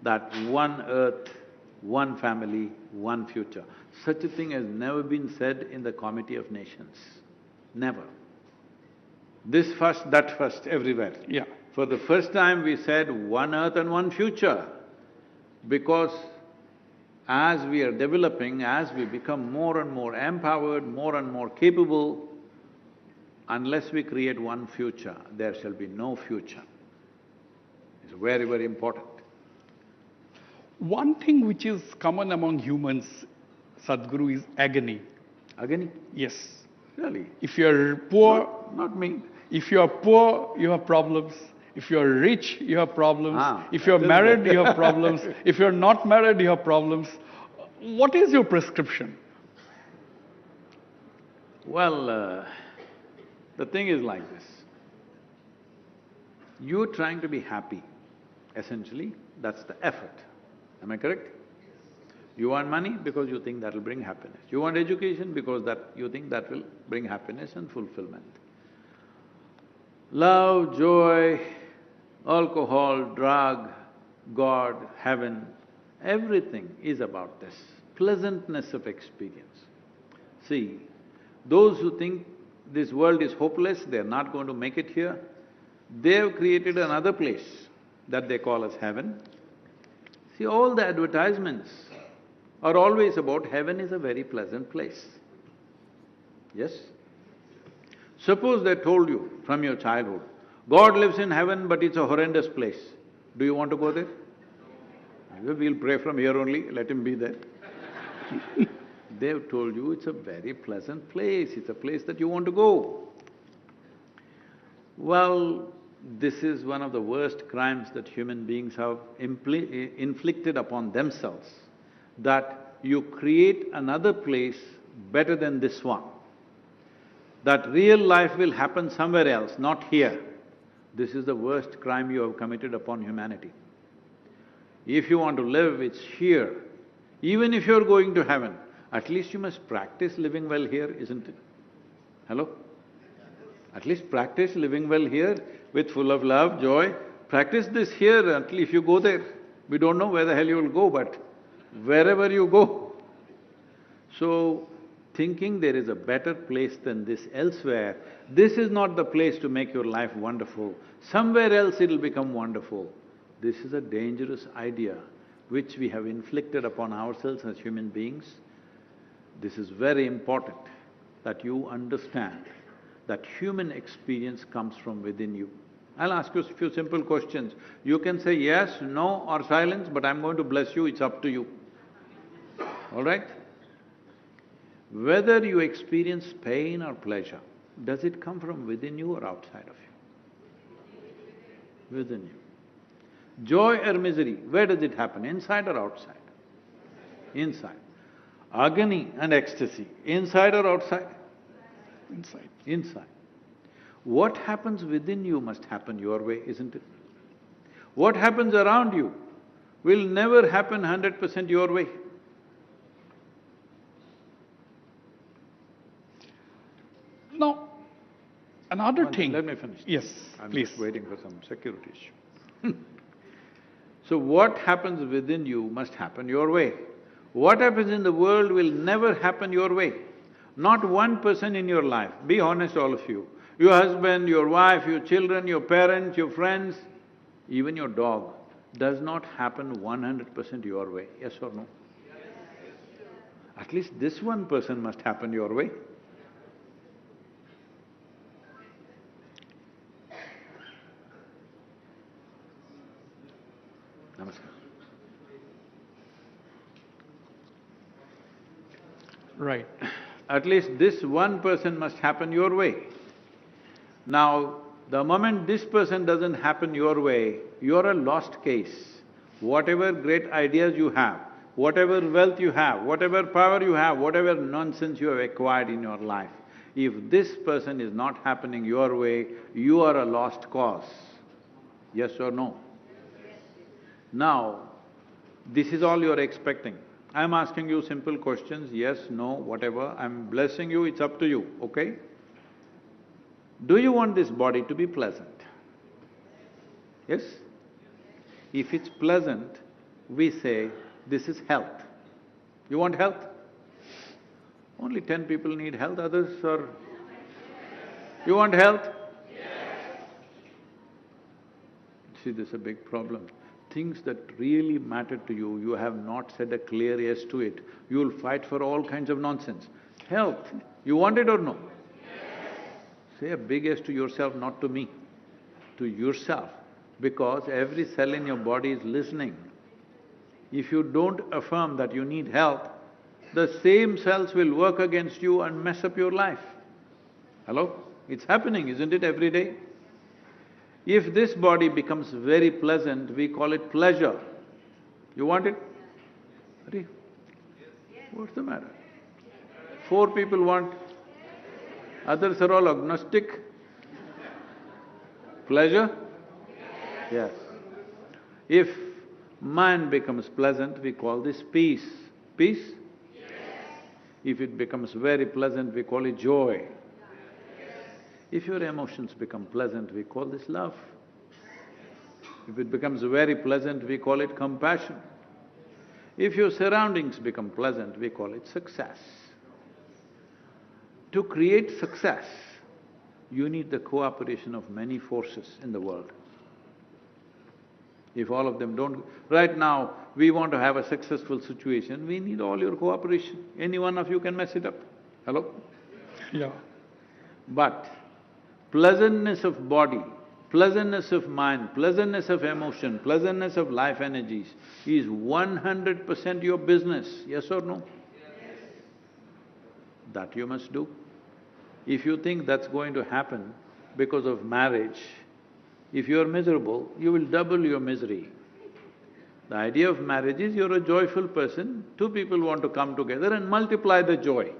Speaker 1: that one earth, one family, one future. Such a thing has never been said in the Committee of Nations. Never. This first, that first, everywhere.
Speaker 2: Yeah.
Speaker 1: For the first time we said one earth and one future, because as we are developing, as we become more and more empowered, more and more capable, unless we create one future, there shall be no future. It's very, very important.
Speaker 2: One thing which is common among humans, Sadhguru, is agony.
Speaker 1: Agony?
Speaker 2: Yes.
Speaker 1: Really?
Speaker 2: If you're poor,
Speaker 1: Not me.
Speaker 2: if you're poor, you have problems. If you're rich, you have problems. If you're
Speaker 1: that is
Speaker 2: married,
Speaker 1: the-
Speaker 2: you have problems. If you're not married, you have problems. What is your prescription?
Speaker 1: Well, the thing is like this. You're trying to be happy, essentially, that's the effort. Am I correct? You want money because you think that will bring happiness. You want education because you think that will bring happiness and fulfillment. Love, joy, alcohol, drug, God, heaven, everything is about this pleasantness of experience. See, those who think this world is hopeless, they're not going to make it here, they've created another place that they call as heaven. See, all the advertisements are always about heaven is a very pleasant place. Yes? Suppose they told you from your childhood, God lives in heaven but it's a horrendous place. Do you want to go there? We'll pray from here only, let him be there. They've told you it's a very pleasant place, it's a place that you want to go. Well, this is one of the worst crimes that human beings have inflicted upon themselves, that you create another place better than this one. That real life will happen somewhere else, not here. This is the worst crime you have committed upon humanity. If you want to live, it's here. Even if you're going to heaven, at least you must practice living well here, isn't it? Hello? At least practice living well here with full of love, joy. Practice this here until if you go there. We don't know where the hell you will go, but wherever you go. So, thinking there is a better place than this elsewhere, this is not the place to make your life wonderful. Somewhere else it'll become wonderful. This is a dangerous idea which we have inflicted upon ourselves as human beings. This is very important that you understand that human experience comes from within you. I'll ask you a few simple questions. You can say yes, no or silence, but I'm going to bless you, it's up to you. All right? Whether you experience pain or pleasure, does it come from within you or outside of you? Within you. Joy or misery, where does it happen, inside or outside? Inside. Agony and ecstasy, inside or outside?
Speaker 2: Inside.
Speaker 1: Inside. What happens within you must happen your way, isn't it? What happens around you will never happen 100% your way.
Speaker 2: Now, another thing…
Speaker 1: Let me finish.
Speaker 2: Yes,
Speaker 1: I'm
Speaker 2: please.
Speaker 1: just waiting for some security issue. So what happens within you must happen your way. What happens in the world will never happen your way. Not one person in your life, be honest all of you, your husband, your wife, your children, your parents, your friends, even your dog, does not happen 100% your way, yes or no? At least this one person must happen your way. Namaskar.
Speaker 2: Right.
Speaker 1: At least this one person must happen your way. Now, the moment this person doesn't happen your way, you're a lost case. Whatever great ideas you have, whatever wealth you have, whatever power you have, whatever nonsense you have acquired in your life, if this person is not happening your way, you are a lost cause. Yes or no? Now, this is all you're expecting. I'm asking you simple questions, yes, no, whatever, I'm blessing you, it's up to you, okay? Do you want this body to be pleasant? Yes? If it's pleasant, we say, this is health. You want health? Only 10 people need health, others are… You want health? See, this is a big problem. Things that really matter to you, you have not said a clear yes to it. You'll fight for all kinds of nonsense. Health, you want it or no? Say a big yes to yourself, not to me, to yourself, because every cell in your body is listening. If you don't affirm that you need health, the same cells will work against you and mess up your life. Hello? It's happening, isn't it, every day? If this body becomes very pleasant, we call it pleasure. You want it? Ready? What's the matter? 4 people want, others are all agnostic. Pleasure? Yes. If mind becomes pleasant, we call this peace. Peace? If it becomes very pleasant, we call it joy. If your emotions become pleasant, we call this love. If it becomes very pleasant, we call it compassion. If your surroundings become pleasant, we call it success. To create success, you need the cooperation of many forces in the world. If all of them don't… Right now, we want to have a successful situation, we need all your cooperation. Any one of you can mess it up. Hello?
Speaker 2: Yeah.
Speaker 1: But pleasantness of body, pleasantness of mind, pleasantness of emotion, pleasantness of life energies is 100% your business, yes or no? That you must do. If you think that's going to happen because of marriage, if you're miserable, you will double your misery. The idea of marriage is you're a joyful person, 2 people want to come together and multiply the joy.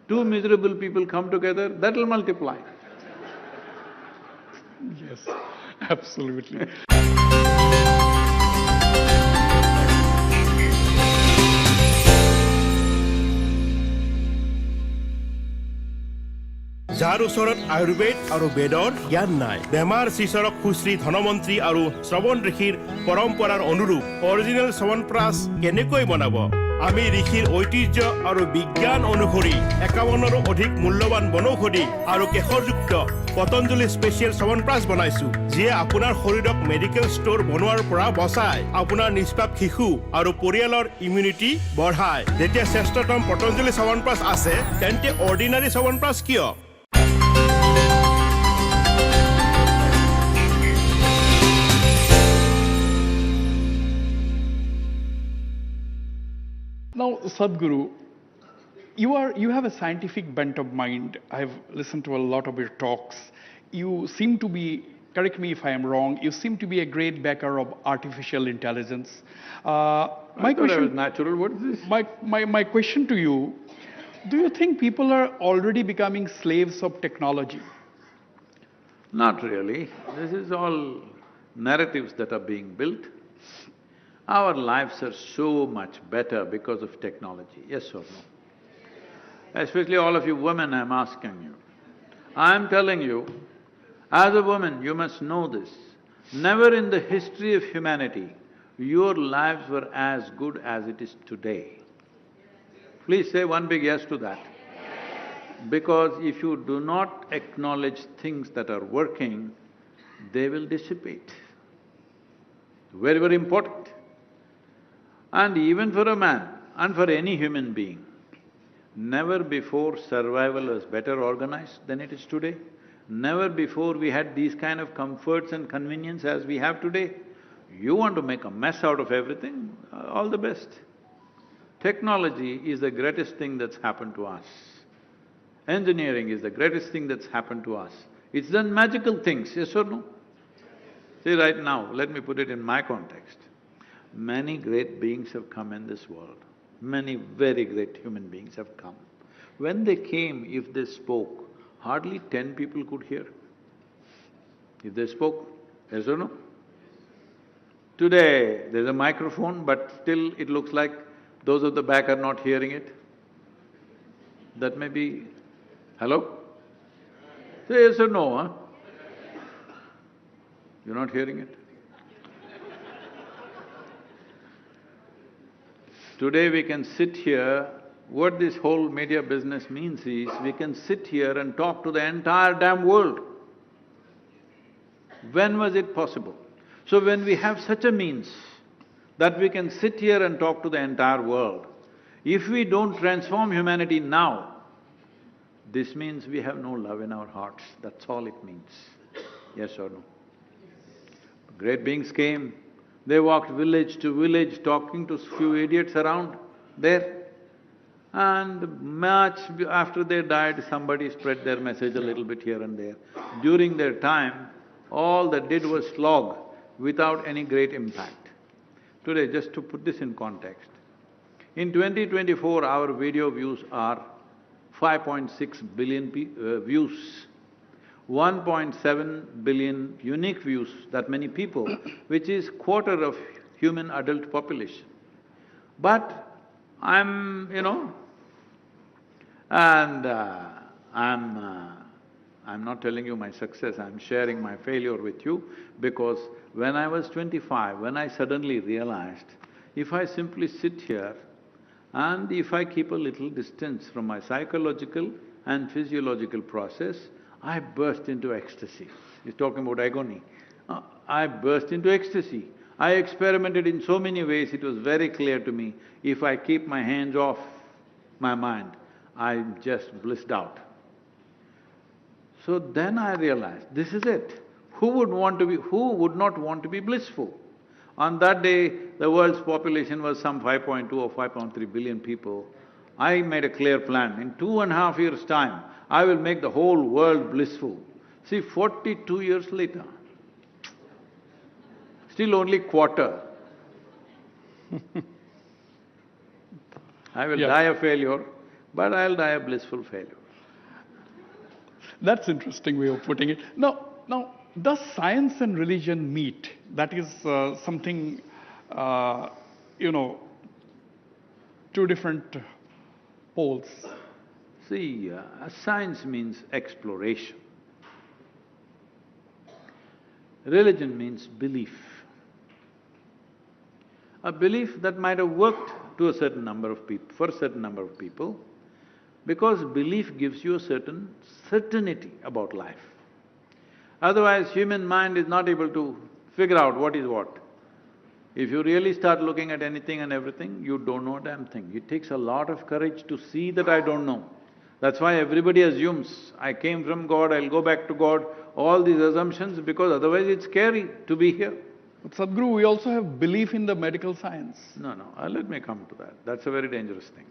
Speaker 1: 2 miserable people come together, that'll multiply.
Speaker 2: Yes, absolutely.
Speaker 7: যাৰ ওচৰত আয়ুৰ্বেদ আৰু বেদৰ জ্ঞান নাই, বেমাৰ চিচৰক সুশ্ৰী ধনমন্ত্ৰী আৰু শ্ৰৱণ ঋষিৰ পৰম্পৰাৰ অনুৰূপ অৰিজিনেল চ্যৱনপ্ৰাশ কেনেকৈ বনাব? আমি ঋষিৰ ঐতিহ্য আৰু বিজ্ঞান অনুসৰি 51ৰো অধিক মূল্যৱান বনৌষধি আৰু কেশৰযুক্ত পতঞ্জলি স্পেচিয়েল চ্যৱনপ্ৰাশ বনাইছো, যিয়ে আপোনাৰ শৰীৰক মেডিকেল ষ্ট'ৰ বনোৱাৰ পৰা বচায়, আপোনাৰ নিষ্পাপ শিশু আৰু পৰিয়ালৰ ইমিউনিটি বঢ়ায়। যেতিয়া শ্ৰেষ্ঠতম পতঞ্জলি চ্যৱনপ্ৰাশ আছে, তেন্তে অৰ্ডিনাৰী চ্যৱনপ্ৰাশ কিয়?
Speaker 2: Now, Sadhguru, you have a scientific bent of mind. I've listened to a lot of your talks. You seem to be, correct me if I am wrong, you seem to be a great backer of artificial intelligence.
Speaker 1: I thought I was natural, what is this?
Speaker 2: My question to you, do you think people are already becoming slaves of technology?
Speaker 1: Not really. This is all narratives that are being built. Our lives are so much better because of technology, yes or no? Especially all of you women, I'm asking you. I'm telling you, as a woman, you must know this. Never in the history of humanity, your lives were as good as it is today. Please say one big yes to that. Because if you do not acknowledge things that are working, they will dissipate. Very, very important. And even for a man and for any human being, never before survival was better organized than it is today. Never before we had these kind of comforts and convenience as we have today. You want to make a mess out of everything, all the best. Technology is the greatest thing that's happened to us. Engineering is the greatest thing that's happened to us. It's done magical things, yes or no? See, right now, let me put it in my context. Many great beings have come in this world. Many very great human beings have come. When they came, if they spoke, hardly 10 people could hear. If they spoke, yes or no? Today, there's a microphone, but still it looks like those at the back are not hearing it. That may be… Hello? Say yes or no, huh? You're not hearing it? Today we can sit here, what this whole media business means is, we can sit here and talk to the entire damn world. When was it possible? So when we have such a means that we can sit here and talk to the entire world, if we don't transform humanity now, this means we have no love in our hearts, that's all it means. Yes or no? Great beings came, they walked village to village talking to few idiots around there. And much after they died, somebody spread their message a little bit here and there. During their time, all they did was slog without any great impact. Today, just to put this in context, in 2024, our video views are 5.6 billion views, 1.7 billion unique views, that many people, which is quarter of human adult population. But I'm, and I'm not telling you my success, I'm sharing my failure with you, because when I was 25, when I suddenly realized, if I simply sit here and if I keep a little distance from my psychological and physiological process, I burst into ecstasy. He's talking about agony. I burst into ecstasy. I experimented in so many ways, it was very clear to me, if I keep my hands off my mind, I'm just blissed out. So then I realized, this is it. Who would not want to be blissful? On that day, the world's population was some 5.2 or 5.3 billion people. I made a clear plan, in 2.5 years' time, I will make the whole world blissful. See, 42 years later, still only quarter. I will die a failure, but I'll die a blissful failure.
Speaker 2: That's interesting way of putting it. Now, does science and religion meet? That is something, two different poles.
Speaker 1: See, science means exploration. Religion means belief. A belief that might have worked to a certain number of people, for a certain number of people, because belief gives you a certain certainty about life. Otherwise, human mind is not able to figure out what is what. If you really start looking at anything and everything, you don't know a damn thing. It takes a lot of courage to see that I don't know. That's why everybody assumes, I came from God, I'll go back to God, all these assumptions, because otherwise it's scary to be here.
Speaker 2: But Sadhguru, we also have belief in the medical science.
Speaker 1: No, let me come to that. That's a very dangerous thing.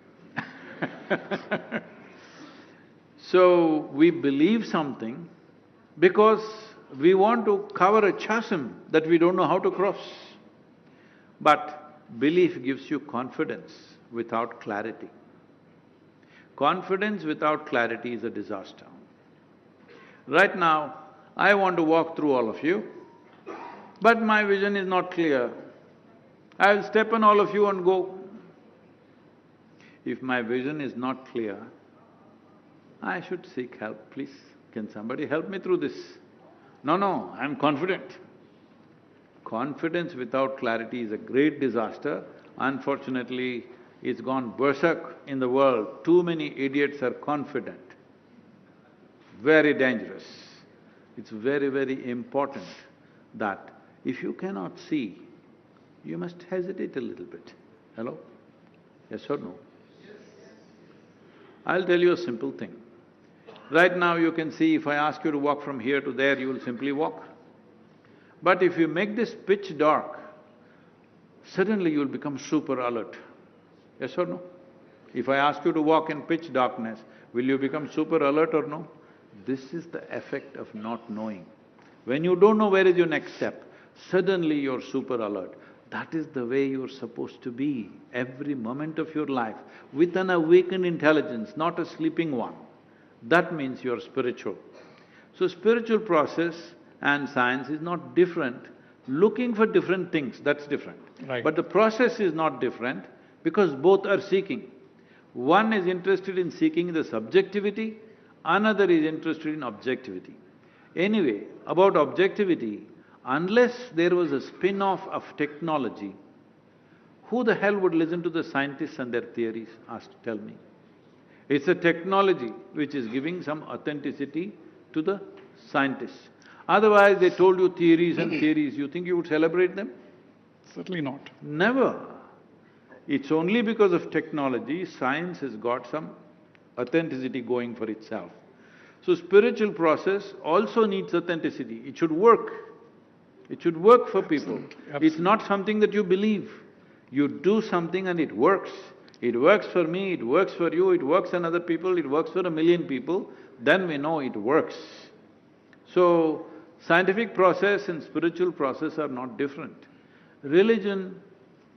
Speaker 1: So, we believe something because we want to cover a chasm that we don't know how to cross. But belief gives you confidence without clarity. Confidence without clarity is a disaster. Right now, I want to walk through all of you, but my vision is not clear. I'll step on all of you and go. If my vision is not clear, I should seek help, please. Can somebody help me through this? No, I'm confident. Confidence without clarity is a great disaster. Unfortunately, it's gone berserk in the world. Too many idiots are confident. Very dangerous. It's very, very important that if you cannot see, you must hesitate a little bit. Hello? Yes or no? I'll tell you a simple thing. Right now you can see, if I ask you to walk from here to there, you will simply walk. But if you make this pitch dark, suddenly you'll become super alert. Yes or no? If I ask you to walk in pitch darkness, will you become super alert or no? This is the effect of not knowing. When you don't know where is your next step, suddenly you're super alert. That is the way you're supposed to be every moment of your life, with an awakened intelligence, not a sleeping one. That means you're spiritual. So spiritual process and science is not different. Looking for different things, that's different.
Speaker 2: Right.
Speaker 1: But the process is not different because both are seeking. One is interested in seeking the subjectivity, another is interested in objectivity. Anyway, about objectivity, unless there was a spin-off of technology, who the hell would listen to the scientists and their theories? Tell me. It's a technology which is giving some authenticity to the scientists. Otherwise, they told you theories and theories, you think you would celebrate them?
Speaker 2: Certainly not.
Speaker 1: Never. It's only because of technology, science has got some authenticity going for itself. So spiritual process also needs authenticity, it should work. It should work for people.
Speaker 2: Absolutely.
Speaker 1: It's not something that you believe. You do something and it works. It works for me, it works for you, it works on other people, it works for 1,000,000 people, then we know it works. So, scientific process and spiritual process are not different. Religion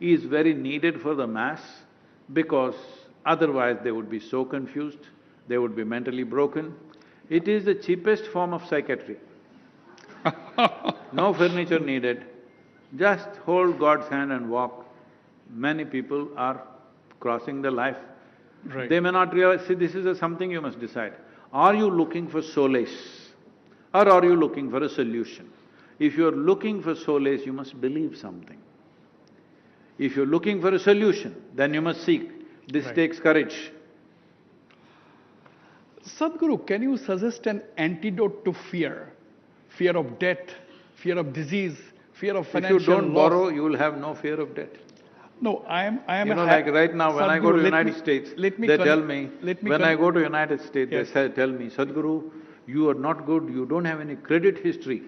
Speaker 1: is very needed for the mass because otherwise they would be so confused, they would be mentally broken. It is the cheapest form of psychiatry. No furniture needed, just hold God's hand and walk. Many people are crossing the life.
Speaker 2: Right.
Speaker 1: They may not realize… See, this is something you must decide. Are you looking for solace or are you looking for a solution? If you're looking for solace, you must believe something. If you're looking for a solution, then you must seek. This
Speaker 2: Right.
Speaker 1: takes courage.
Speaker 2: Sadhguru, can you suggest an antidote to fear? Fear of death, fear of disease, fear of financial
Speaker 1: If you don't
Speaker 2: loss?
Speaker 1: borrow, you will have no fear of debt.
Speaker 2: No, I am
Speaker 1: You
Speaker 2: a
Speaker 1: know,
Speaker 2: ha-
Speaker 1: like right now, when I go
Speaker 2: Sadhguru,
Speaker 1: to
Speaker 2: let
Speaker 1: United
Speaker 2: me-
Speaker 1: States,
Speaker 2: let me
Speaker 1: they
Speaker 2: con-
Speaker 1: tell me,
Speaker 2: let me
Speaker 1: when
Speaker 2: con-
Speaker 1: I go to United States,
Speaker 2: Yes.
Speaker 1: they tell me, Sadhguru, you are not good, you don't have any credit history.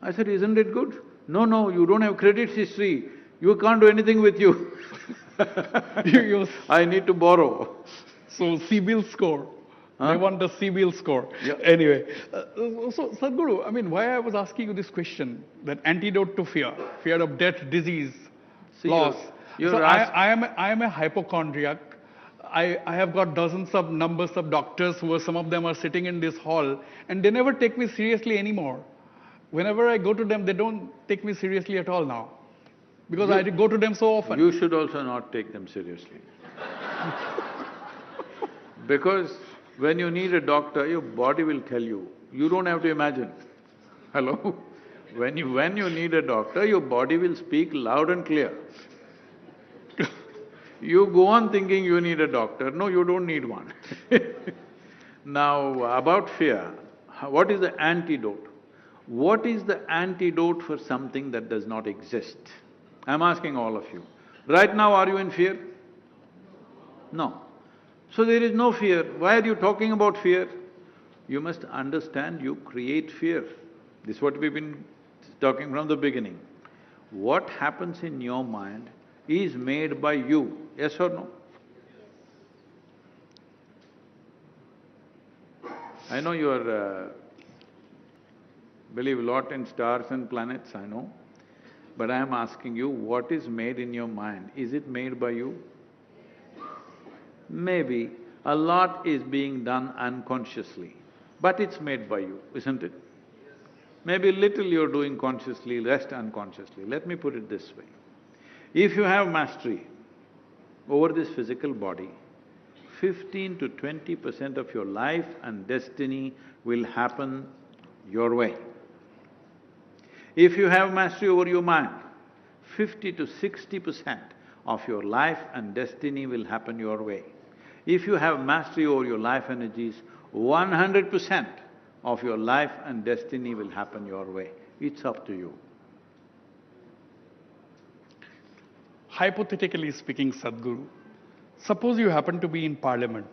Speaker 1: I said, isn't it good? No, you don't have credit history, you can't do anything with you.
Speaker 2: You-
Speaker 1: I need to borrow.
Speaker 2: So, CIBIL score.
Speaker 1: Huh?
Speaker 2: They want the CIBIL score.
Speaker 1: Yeah.
Speaker 2: Anyway, so Sadhguru, I mean, why I was asking you this question, that antidote to fear, fear of death, disease,
Speaker 1: See,
Speaker 2: loss.
Speaker 1: you're
Speaker 2: So
Speaker 1: ask-
Speaker 2: I am a hypochondriac. I have got dozens of numbers of doctors who are, some of them are sitting in this hall, and they never take me seriously anymore. Whenever I go to them, they don't take me seriously at all now, because I go to them so often.
Speaker 1: You should also not take them seriously. Because when you need a doctor, your body will tell you, you don't have to imagine. Hello? When you need a doctor, your body will speak loud and clear. You go on thinking you need a doctor, no, you don't need one. Now, about fear, what is the antidote? What is the antidote for something that does not exist? I'm asking all of you. Right now, are you in fear? No. So there is no fear. Why are you talking about fear? You must understand you create fear. This is what we've been talking from the beginning. What happens in your mind is made by you, yes or no? I know you are… believe a lot in stars and planets, I know. But I am asking you, what is made in your mind? Is it made by you? Maybe a lot is being done unconsciously, but it's made by you, isn't it? Maybe little you're doing consciously, rest unconsciously. Let me put it this way. If you have mastery over this physical body, 15 to 20% of your life and destiny will happen your way. If you have mastery over your mind, 50 to 60% of your life and destiny will happen your way. If you have mastery over your life energies, 100% of your life and destiny will happen your way. It's up to you.
Speaker 2: Hypothetically speaking, Sadhguru, suppose you happen to be in parliament.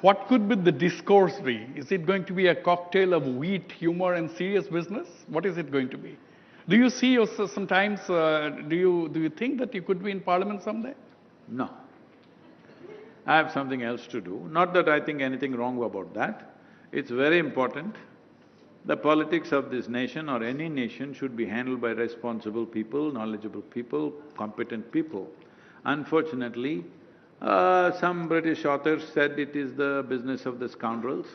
Speaker 2: What could be the discourse be? Is it going to be a cocktail of wheat, humor and serious business? What is it going to be? Do you see yourself sometimes, do you think that you could be in parliament someday?
Speaker 1: No. I have something else to do. Not that I think anything wrong about that. It's very important. The politics of this nation or any nation should be handled by responsible people, knowledgeable people, competent people. Unfortunately, some British authors said it is the business of the scoundrels,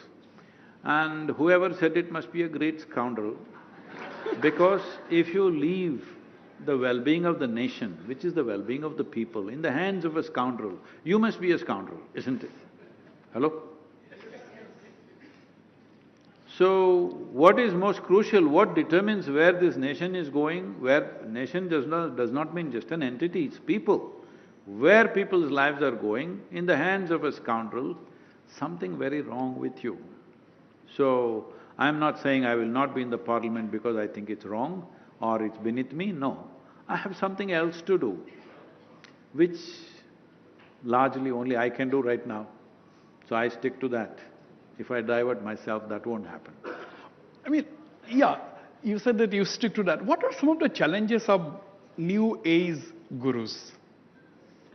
Speaker 1: and whoever said it must be a great scoundrel, because if you leave the well-being of the nation, which is the well-being of the people, in the hands of a scoundrel, you must be a scoundrel, isn't it? Hello? So, what is most crucial, what determines where this nation is going, where nation does not mean just an entity, it's people. Where people's lives are going, in the hands of a scoundrel, something very wrong with you. So, I'm not saying I will not be in the parliament because I think it's wrong or it's beneath me, no. I have something else to do, which largely only I can do right now. So I stick to that. If I divert myself, that won't happen.
Speaker 2: I mean, yeah, you said that you stick to that. What are some of the challenges of new age gurus?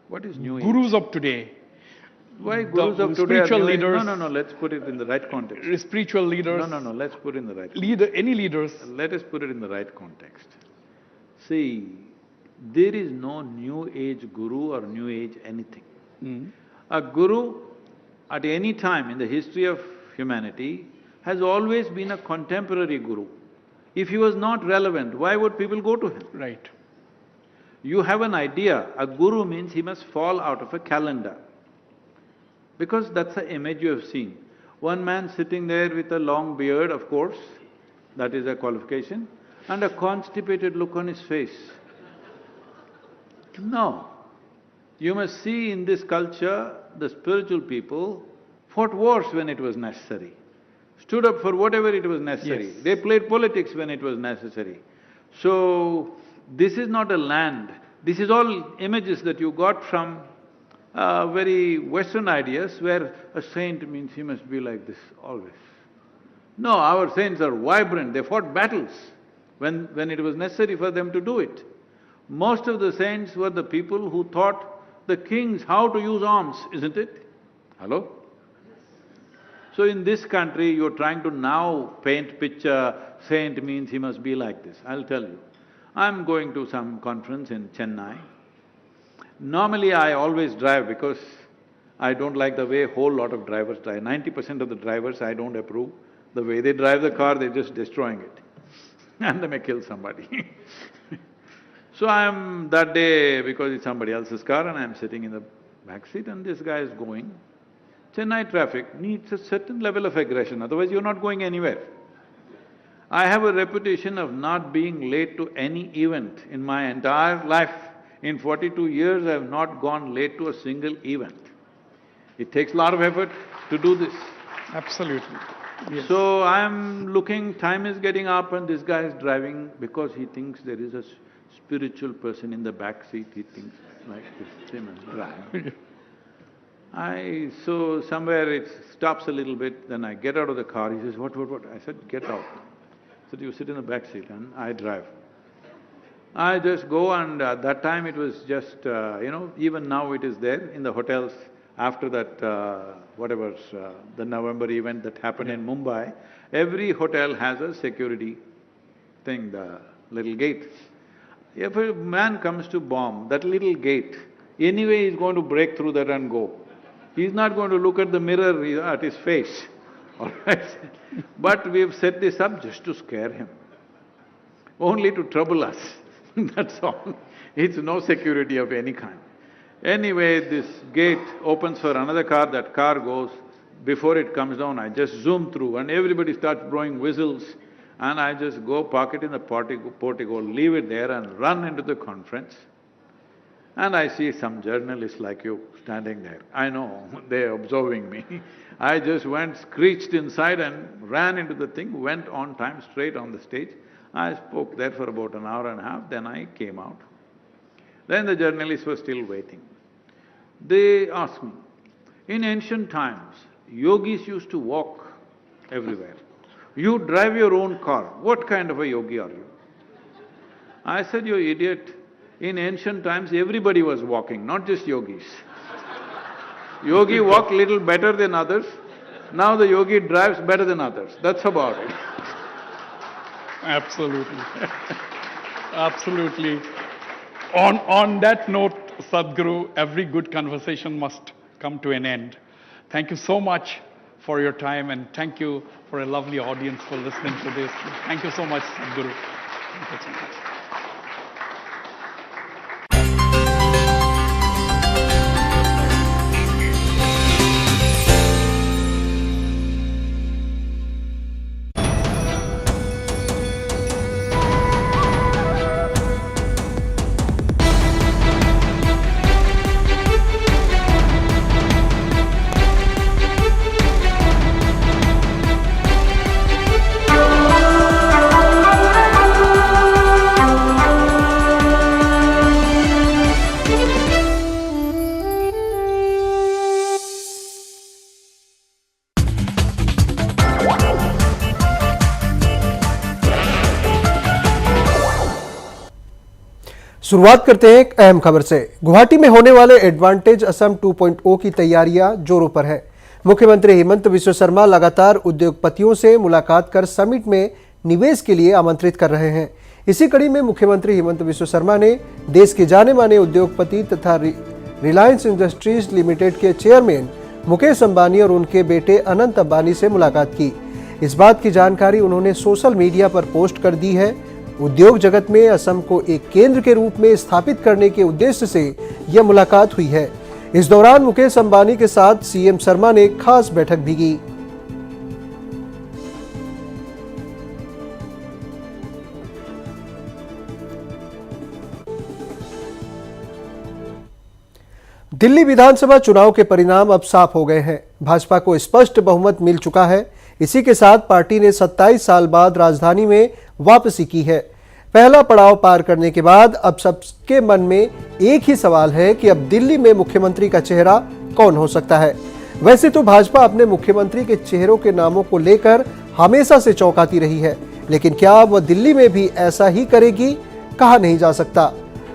Speaker 1: What is new age?
Speaker 2: Gurus of today.
Speaker 1: Why gurus of today are
Speaker 2: spiritual
Speaker 1: new age?
Speaker 2: leaders.
Speaker 1: No, let's put it in the right context.
Speaker 2: Spiritual leaders.
Speaker 1: No, let's put it in the right context.
Speaker 2: Any leaders.
Speaker 1: Let us put it in the right context. See, there is no new age guru or new age anything. A guru, at any time in the history of humanity, has always been a contemporary guru. If he was not relevant, why would people go to him?
Speaker 2: Right.
Speaker 1: You have an idea, a guru means he must fall out of a calendar. Because that's the image you have seen. One man sitting there with a long beard, of course, that is a qualification, and a constipated look on his face. No. You must see in this culture, the spiritual people fought wars when it was necessary, stood up for whatever it was necessary.
Speaker 2: Yes.
Speaker 1: They played politics when it was necessary. So, this is not a land, this is all images that you got from very Western ideas where a saint means he must be like this always. No, our saints are vibrant, they fought battles when it was necessary for them to do it. Most of the saints were the people who taught the kings how to use arms, isn't it? Hello? So in this country, you're trying to now paint picture, saint means he must be like this. I'll tell you. I'm going to some conference in Chennai. Normally I always drive because I don't like the way whole lot of drivers drive. 90% of the drivers I don't approve. The way they drive the car, they're just destroying it and they may kill somebody. So I'm that day, because it's somebody else's car and I'm sitting in the back seat and this guy is going. Chennai traffic needs a certain level of aggression, otherwise you're not going anywhere. I have a reputation of not being late to any event in my entire life. In 42 years, I have not gone late to a single event. It takes a lot of effort to do this.
Speaker 2: Absolutely. Yes.
Speaker 1: So I'm looking, time is getting up and this guy is driving because he thinks there is a spiritual person in the back seat, he thinks like this, he must drive. So somewhere it stops a little bit, then I get out of the car, he says, what? I said, get out. He said, you sit in the back seat and I drive. I just go and at that time it was just, even now it is there in the hotels after that, the November event that happened in Mumbai, every hotel has a security thing, the little gate. If a man comes to bomb, that little gate, anyway he's going to break through that and go. He's not going to look at the mirror at his face, all right? But we've set this up just to scare him, only to trouble us, that's all. It's no security of any kind. Anyway, this gate opens for another car, that car goes, before it comes down, I just zoom through and everybody starts blowing whistles and I just go park it in the portico, leave it there and run into the conference. And I see some journalists like you standing there. I know, they're observing me. I just went, screeched inside and ran into the thing, went on time straight on the stage. I spoke there for about an hour and a half, then I came out. Then the journalists were still waiting. They asked me, in ancient times, yogis used to walk everywhere. You drive your own car, what kind of a yogi are you? I said, you idiot, in ancient times everybody was walking, not just yogis. Yogi walked little better than others, now the yogi drives better than others, that's about it.
Speaker 2: Absolutely. Absolutely. On that note, Sadhguru, every good conversation must come to an end. Thank you so much for your time, and thank you for a lovely audience for listening to this. Thank you so much, Sadhguru. Thank you so much.
Speaker 8: शुरुआत करते हैं एक अहम खबर से। गुवाहाटी में होने वाले एडवांटेज असम 2.0 की तैयारियां जोरों पर है। मुख्यमंत्री हेमंत बिस्वा शर्मा लगातार उद्योगपतियों से मुलाकात कर समिट में निवेश के लिए आमंत्रित कर रहे हैं। इसी कड़ी में मुख्यमंत्री हेमंत बिस्वा शर्मा ने देश के जाने माने उद्योगपति तथा रिलायंस इंडस्ट्रीज लिमिटेड के चेयरमैन मुकेश अंबानी और उनके बेटे अनंत अंबानी से मुलाकात की। इस बात की जानकारी उन्होंने सोशल मीडिया पर पोस्ट कर दी है। उद्योग जगत में असम को एक केंद्र के रूप में स्थापित करने के उद्देश्य से यह मुलाकात हुई है। इस दौरान मुकेश अंबानी के साथ सीएम शर्मा ने खास बैठक भी की। दिल्ली विधानसभा चुनाव के परिणाम अब साफ हो गए हैं। भाजपा को स्पष्ट बहुमत मिल चुका है। इसी के साथ पार्टी ने 27 साल बाद राजधानी में वापसी की है। पहला पड़ाव पार करने के बाद अब सबके मन में एक ही सवाल है कि अब दिल्ली में मुख्यमंत्री का चेहरा कौन हो सकता है। वैसे तो भाजपा अपने मुख्यमंत्री के चेहरों के नामों को लेकर हमेशा से चौंकाती रही है, लेकिन क्या वह दिल्ली में भी ऐसा ही करेगी, कहा नहीं जा सकता।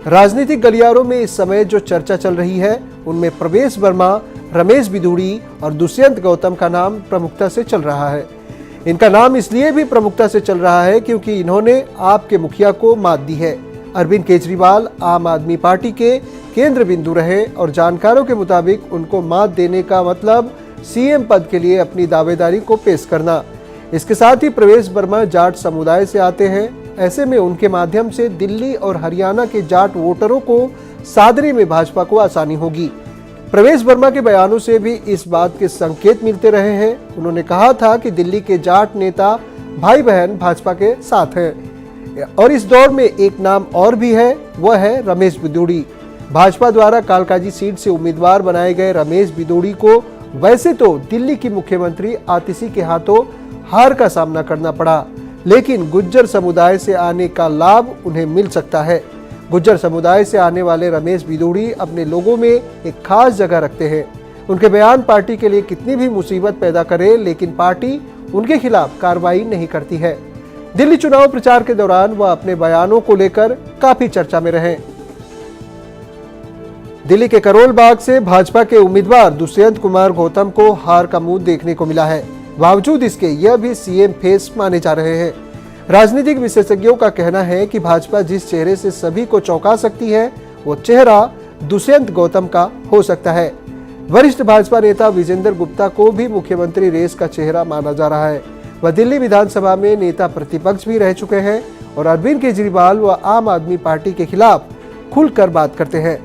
Speaker 8: राजनीतिक गलियारों में इस समय जो चर्चा चल रही है उनमें प्रवेश वर्मा, रमेश बिधूड़ी और दुष्यंत गौतम का नाम प्रमुखता से चल रहा है। इनका नाम इसलिए भी प्रमुखता से चल रहा है क्योंकि इन्होंने आप के मुखिया को मात दी है। अरविंद केजरीवाल आम आदमी पार्टी के केंद्र बिंदु रहे और जानकारों के मुताबिक उनको मात देने का मतलब सीएम पद के लिए अपनी दावेदारी को पेश करना। इसके साथ ही प्रवेश वर्मा जाट समुदाय से आते हैं। ऐसे में उनके माध्यम से दिल्ली और हरियाणा के जाट वोटरों को साधने में भाजपा को आसानी होगी। प्रवेश वर्मा के बयानों से भी इस बात के संकेत मिलते रहे हैं। उन्होंने कहा था कि दिल्ली के जाट नेता भाई बहन भाजपा के साथ हैं और इस दौर में एक नाम और भी है, वह है रमेश बिधूड़ी। भाजपा द्वारा कालकाजी सीट से उम्मीदवार बनाए गए रमेश बिधूड़ी को वैसे तो दिल्ली की मुख्यमंत्री आतिशी के हाथों हार का सामना करना पड़ा, लेकिन गुज्जर समुदाय से आने का लाभ उन्हें मिल सकता है। गुज्जर समुदाय से आने वाले रमेश बिधूड़ी अपने लोगों में एक खास जगह रखते हैं। उनके बयान पार्टी के लिए कितनी भी मुसीबत पैदा करे, लेकिन पार्टी उनके खिलाफ कार्रवाई नहीं करती है। दिल्ली चुनाव प्रचार के दौरान वह अपने बयानों को लेकर काफी चर्चा में रहे। दिल्ली के करोल बाग से भाजपा के उम्मीदवार दुष्यंत कुमार गौतम को हार का मुंह देखने को मिला है। बावजूद इसके यह भी सीएम फेस माने जा रहे हैं। राजनीतिक विशेषज्ञों का कहना है कि भाजपा जिस चेहरे से सभी को चौंका सकती है वो चेहरा दुष्यंत गौतम का हो सकता है। वरिष्ठ भाजपा नेता विजेंद्र गुप्ता को भी मुख्यमंत्री रेस का चेहरा माना जा रहा है। वह दिल्ली विधानसभा में नेता प्रतिपक्ष भी रह चुके हैं और अरविंद केजरीवाल व आम आदमी पार्टी के खिलाफ खुलकर बात करते हैं।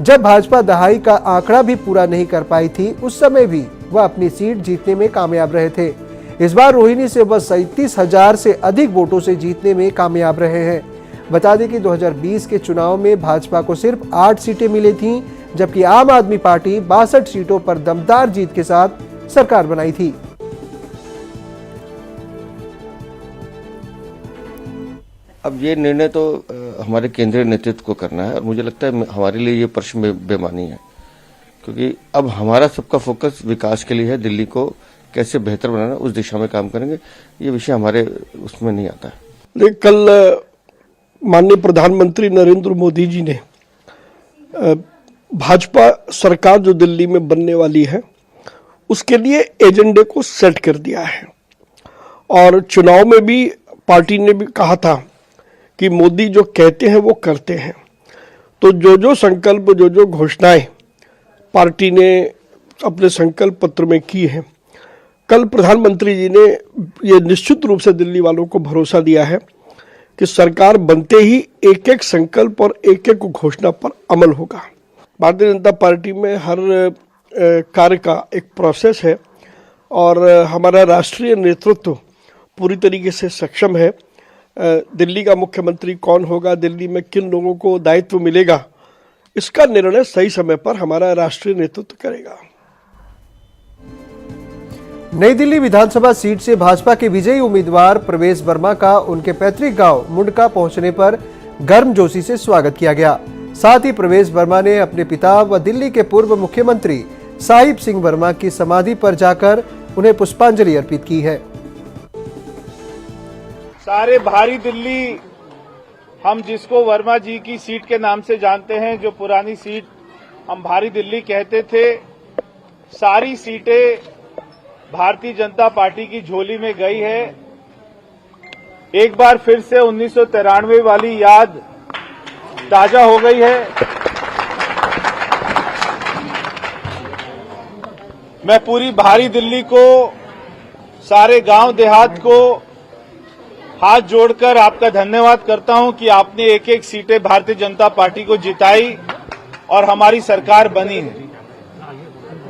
Speaker 8: जब भाजपा दहाई का आंकड़ा भी पूरा नहीं कर पाई थी, उस समय भी वह अपनी सीट जीतने में कामयाब रहे थे। इस बार रोहिणी से वह 37,000 से अधिक वोटों से जीतने में कामयाब रहे हैं। बता दें कि 2020 के चुनाव में भाजपा को सिर्फ 8 सीटें मिली थीं, जबकि आम आदमी पार्टी 62 सीटों पर दमदार जीत के साथ सरकार बनाई थी।
Speaker 9: अब ये निर्णय तो हमारे केंद्रीय नेतृत्व को करना है और मुझे लगता है हमारे लिए ये प्रश्न बेमानी है, क्योंकि अब हमारा सबका फोकस विकास के लिए है। दिल्ली को कैसे बेहतर बनाना, उस दिशा में काम करेंगे। ये विषय हमारे उसमें नहीं आता है।
Speaker 10: लेकिन कल माननीय प्रधानमंत्री नरेंद्र मोदी जी ने भाजपा सरकार जो दिल्ली में बनने वाली है उसके लिए एजेंडे को सेट कर दिया है और चुनाव में भी पार्टी ने भी कहा था कि मोदी जो कहते हैं वो करते हैं। तो जो संकल्प जो घोषणाएं पार्टी ने अपने संकल्प पत्र में की है, कल प्रधानमंत्री जी ने ये निश्चित रूप से दिल्ली वालों को भरोसा दिया है कि सरकार बनते ही एक एक संकल्प और एक एक घोषणा पर अमल होगा। भारतीय जनता पार्टी में हर कार्य का एक प्रोसेस है और हमारा राष्ट्रीय नेतृत्व पूरी तरीके से सक्षम है। दिल्ली का मुख्यमंत्री कौन होगा, दिल्ली में किन लोगों को दायित्व मिलेगा, इसका निर्णय सही समय पर हमारा राष्ट्रीय नेतृत्व करेगा।
Speaker 8: नई दिल्ली विधानसभा सीट से भाजपा के विजयी उम्मीदवार प्रवेश वर्मा का उनके पैतृक गांव मुंडका पहुंचने पर गर्मजोशी से स्वागत किया गया। साथ ही प्रवेश वर्मा ने अपने पिता व दिल्ली के पूर्व मुख्यमंत्री साहिब सिंह वर्मा की समाधि पर जाकर उन्हें पुष्पांजलि अर्पित की है।
Speaker 11: सारे भारी दिल्ली, हम जिसको वर्मा जी की सीट के नाम से जानते हैं, जो पुरानी सीट हम भारी दिल्ली कहते थे, सारी सीटें भारतीय जनता पार्टी की झोली में गई है। एक बार फिर से 1993 वाली याद ताजा हो गई है। मैं पूरी भारी दिल्ली को, सारे गांव देहात को हाथ जोड़कर आपका धन्यवाद करता हूं कि आपने एक एक सीटें भारतीय जनता पार्टी को जिताई और हमारी सरकार बनी है।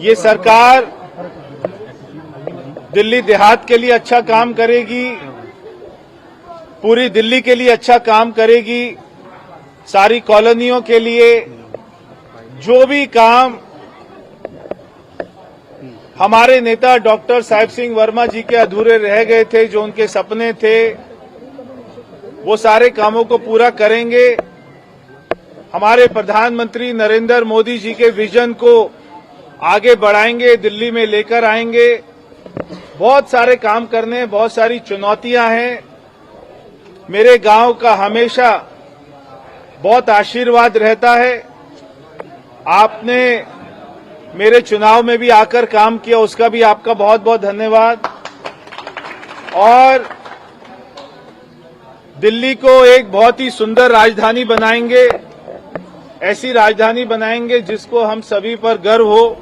Speaker 11: ये सरकार दिल्ली देहात के लिए अच्छा काम करेगी, पूरी दिल्ली के लिए अच्छा काम करेगी, सारी कॉलोनियों के लिए। जो भी काम हमारे नेता डॉक्टर साहिब सिंह वर्मा जी के अधूरे रह गए थे, जो उनके सपने थे, वो सारे कामों को पूरा करेंगे। हमारे प्रधानमंत्री नरेंद्र मोदी जी के विजन को आगे बढ़ाएंगे, दिल्ली में लेकर आएंगे। बहुत सारे काम करने हैं, बहुत सारी चुनौतियां हैं। मेरे गांव का हमेशा बहुत आशीर्वाद रहता है। आपने मेरे चुनाव में भी आकर काम किया, उसका भी आपका बहुत बहुत धन्यवाद। और दिल्ली को एक बहुत ही सुंदर राजधानी बनाएंगे, ऐसी राजधानी बनाएंगे जिसको हम सभी पर गर्व हो।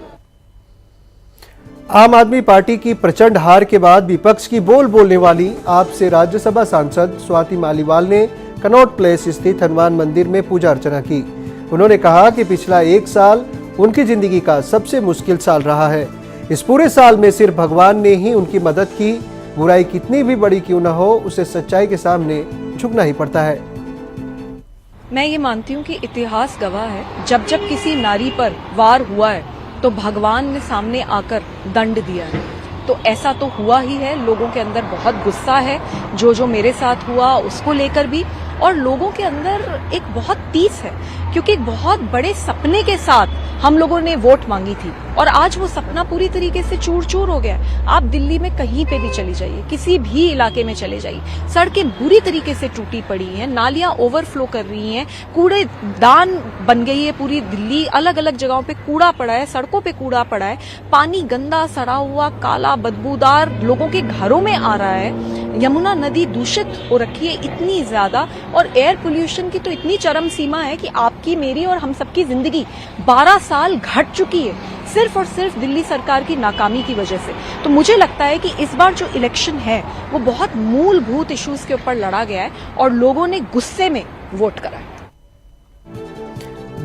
Speaker 8: आम आदमी पार्टी की प्रचंड हार के बाद विपक्ष की बोलने वाली आप से राज्यसभा सांसद स्वाति मालीवाल ने कनॉट प्लेस स्थित हनुमान मंदिर में पूजा अर्चना की। उन्होंने कहा कि पिछला एक साल उनकी जिंदगी का सबसे मुश्किल साल रहा है। इस पूरे साल में सिर्फ भगवान ने ही उनकी मदद की। बुराई कितनी भी बड़ी क्यों न हो, उसे सच्चाई के सामने झुकना ही पड़ता है।
Speaker 12: मैं ये मानती हूँ कि इतिहास गवाह है, जब जब किसी नारी पर वार हुआ है तो भगवान ने सामने आकर दंड दिया है। तो ऐसा तो हुआ ही है। लोगों के अंदर बहुत गुस्सा है, जो मेरे साथ हुआ उसको लेकर भी, और लोगों के अंदर एक बहुत तीस है, क्योंकि एक बहुत बड़े सपने के साथ हम लोगों ने वोट मांगी थी और आज वो सपना पूरी तरीके से चूर चूर हो गया है। आप दिल्ली में कहीं पे भी चली जाइए, किसी भी इलाके में चले जाइए, सड़कें बुरी तरीके से टूटी पड़ी हैं, नालियां ओवरफ्लो कर रही हैं, कूड़ेदान बन गई है पूरी दिल्ली। अलग अलग जगहों पे कूड़ा पड़ा है, सड़कों पे कूड़ा पड़ा है, पानी गंदा सड़ा हुआ काला बदबूदार लोगों के घरों में आ रहा है। यमुना नदी दूषित हो रखी है इतनी ज्यादा, और एयर पोल्यूशन की तो इतनी चरम सीमा है कि आपकी मेरी और हम सबकी जिंदगी 12 साल घट चुकी है, सिर्फ और सिर्फ दिल्ली सरकार की नाकामी की वजह से। तो मुझे लगता है कि इस बार जो इलेक्शन है वो बहुत मूलभूत इश्यूज के ऊपर लड़ा गया है और लोगों ने गुस्से में वोट करा है।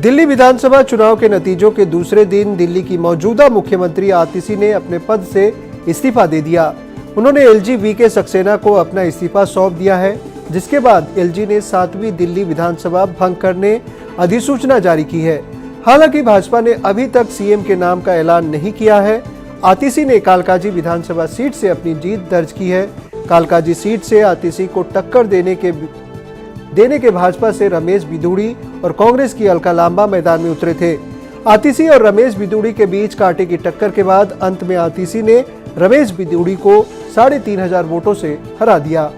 Speaker 8: दिल्ली विधानसभा चुनाव के नतीजों के दूसरे दिन दिल्ली की मौजूदा मुख्यमंत्री आतिशी ने अपने पद से इस्तीफा दे दिया। उन्होंने एलजी वीके सक्सेना को अपना इस्तीफा सौंप दिया है, जिसके बाद एलजी ने 7वीं दिल्ली विधानसभा भंग करने अधिसूचना जारी की है। हालांकि भाजपा ने अभी तक सीएम के नाम का ऐलान नहीं किया है। आतिशी ने कालकाजी विधानसभा सीट से अपनी जीत दर्ज की है। कालकाजी सीट से आतिशी को टक्कर देने के भाजपा से रमेश बिदूड़ी और कांग्रेस की अलका लांबा मैदान में उतरे थे। आतिशी और रमेश बिदूड़ी के बीच कांटे की टक्कर के बाद अंत में आतिशी ने रमेश बिदूड़ी को 3500 वोटों से हरा दिया।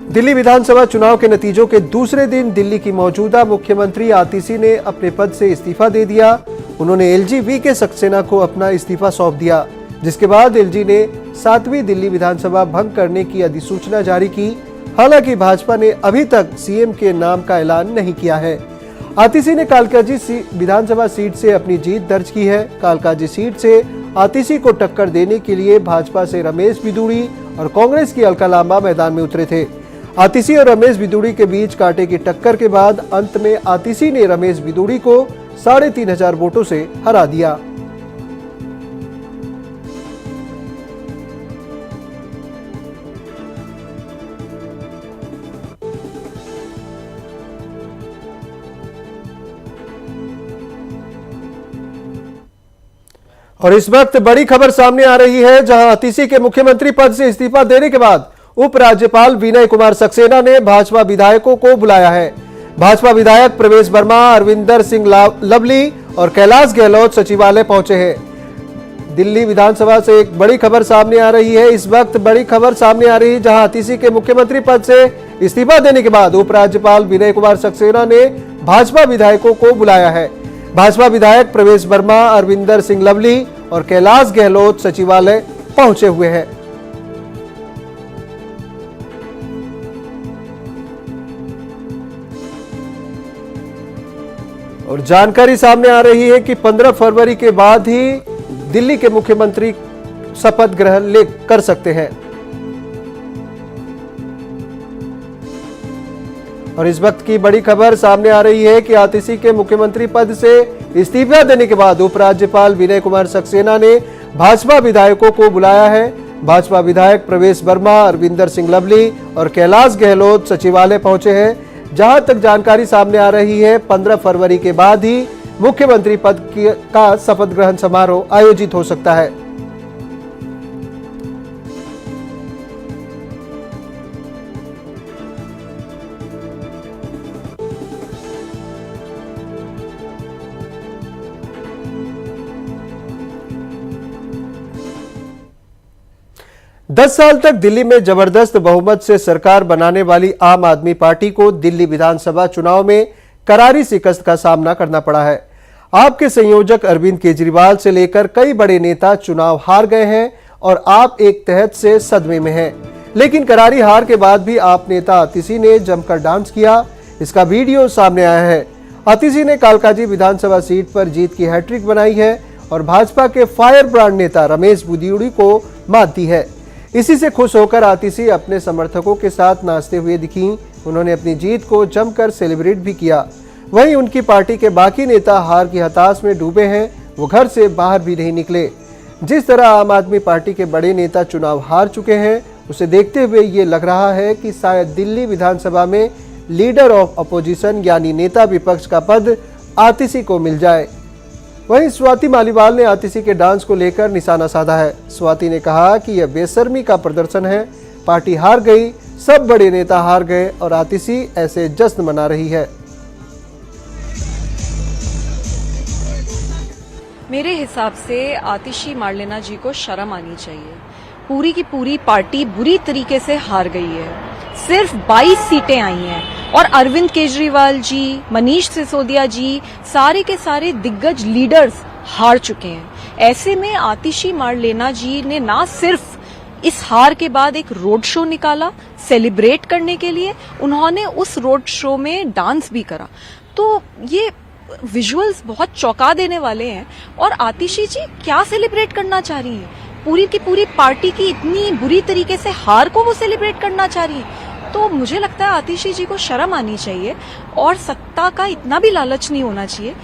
Speaker 8: दिल्ली विधानसभा चुनाव के नतीजों के दूसरे दिन दिल्ली की मौजूदा मुख्यमंत्री आतिशी ने अपने पद से इस्तीफा दे दिया। उन्होंने एलजी वीके सक्सेना को अपना इस्तीफा सौंप दिया, जिसके बाद एलजी ने 7वीं दिल्ली विधानसभा भंग करने की अधिसूचना जारी की। हालांकि भाजपा ने अभी तक सीएम के नाम का ऐलान नहीं किया है। आतिशी ने कालकाजी विधानसभा सीट से अपनी जीत दर्ज की है। कालकाजी सीट से आतिशी को टक्कर देने के लिए भाजपा से रमेश बिदूड़ी और कांग्रेस की अलका लांबा मैदान में उतरे थे। आतिशी और रमेश बिदूड़ी के बीच कांटे की टक्कर के बाद अंत में आतिशी ने रमेश बिदूड़ी को 3500 वोटों से हरा दिया। और इस वक्त बड़ी खबर सामने आ रही है, जहां आतिशी के मुख्यमंत्री पद से इस्तीफा देने के बाद उपराज्यपाल विनय कुमार सक्सेना ने भाजपा विधायकों को बुलाया है। भाजपा विधायक प्रवेश वर्मा, अरविंदर सिंह लवली और कैलाश गहलोत सचिवालय पहुंचे हैं। दिल्ली विधानसभा से एक बड़ी खबर सामने आ रही है। इस वक्त बड़ी खबर सामने आ रही है, जहां आतिशी के मुख्यमंत्री पद से इस्तीफा देने के बाद उपराज्यपाल विनय कुमार सक्सेना ने भाजपा विधायकों को बुलाया है। भाजपा विधायक प्रवेश वर्मा, अरविंदर सिंह लवली और कैलाश गहलोत सचिवालय पहुंचे हुए हैं। और जानकारी सामने आ रही है कि 15 फरवरी के बाद ही दिल्ली के मुख्यमंत्री शपथ ग्रहण कर सकते हैं। और इस वक्त की बड़ी खबर सामने आ रही है कि आतिशी के मुख्यमंत्री पद से इस्तीफा देने के बाद उपराज्यपाल विनय कुमार सक्सेना ने भाजपा विधायकों को बुलाया है। भाजपा विधायक प्रवेश वर्मा, अरविंदर सिंह लवली और कैलाश गहलोत सचिवालय पहुंचे हैं। जहां तक जानकारी सामने आ रही है, 15 फरवरी के बाद ही मुख्यमंत्री पद का शपथ ग्रहण समारोह आयोजित हो सकता है। दस साल तक दिल्ली में जबरदस्त बहुमत से सरकार बनाने वाली आम आदमी पार्टी को दिल्ली विधानसभा चुनाव में करारी शिकस्त का सामना करना पड़ा है। आपके संयोजक अरविंद केजरीवाल से लेकर कई बड़े नेता चुनाव हार गए हैं और आप एक तहत से सदमे में हैं। लेकिन करारी हार के बाद भी आप नेता आतिशी ने जमकर डांस किया। इसका वीडियो सामने आया है। आतिशी ने कालकाजी विधानसभा सीट पर जीत की हैट्रिक बनाई है और भाजपा के फायर ब्रांड नेता रमेश बिदूड़ी को मात दी है। इसी से खुश होकर आतिशी अपने समर्थकों के साथ नाचते हुए दिखीं। उन्होंने अपनी जीत को जमकर सेलिब्रेट भी किया। वहीं उनकी पार्टी के बाकी नेता हार की हताश में डूबे हैं। वो घर से बाहर भी नहीं निकले। जिस तरह आम आदमी पार्टी के बड़े नेता चुनाव हार चुके हैं, उसे देखते हुए ये लग रहा है कि शायद दिल्ली विधानसभा में लीडर ऑफ अपोजिशन यानी नेता विपक्ष का पद आतिशी को मिल जाए। वहीं स्वाति मालीवाल ने आतिशी के डांस को लेकर निशाना साधा है। स्वाति ने कहा कि यह बेशर्मी का प्रदर्शन है। पार्टी हार गई, सब बड़े नेता हार गए और आतिशी ऐसे जश्न मना रही है।
Speaker 12: मेरे हिसाब से आतिशी मार्लेना जी को शर्म आनी चाहिए। पूरी की पूरी पार्टी बुरी तरीके से हार गई है। सिर्फ 22 सीटें आई हैं और अरविंद केजरीवाल जी, मनीष सिसोदिया जी, सारे के सारे दिग्गज लीडर्स हार चुके हैं। ऐसे में आतिशी मार्लेना जी ने ना सिर्फ इस हार के बाद एक रोड शो निकाला सेलिब्रेट करने के लिए, उन्होंने उस रोड शो में डांस भी करा। तो ये विजुअल्स बहुत चौंका देने वाले हैं। और आतिशी जी क्या सेलिब्रेट करना चाह रही हैं? पूरी की पूरी पार्टी की इतनी बुरी तरीके से हार को वो सेलिब्रेट करना चाह रही है। तो मुझे लगता है आतिशी जी को शर्म आनी चाहिए और सत्ता का इतना भी लालच नहीं होना चाहिए।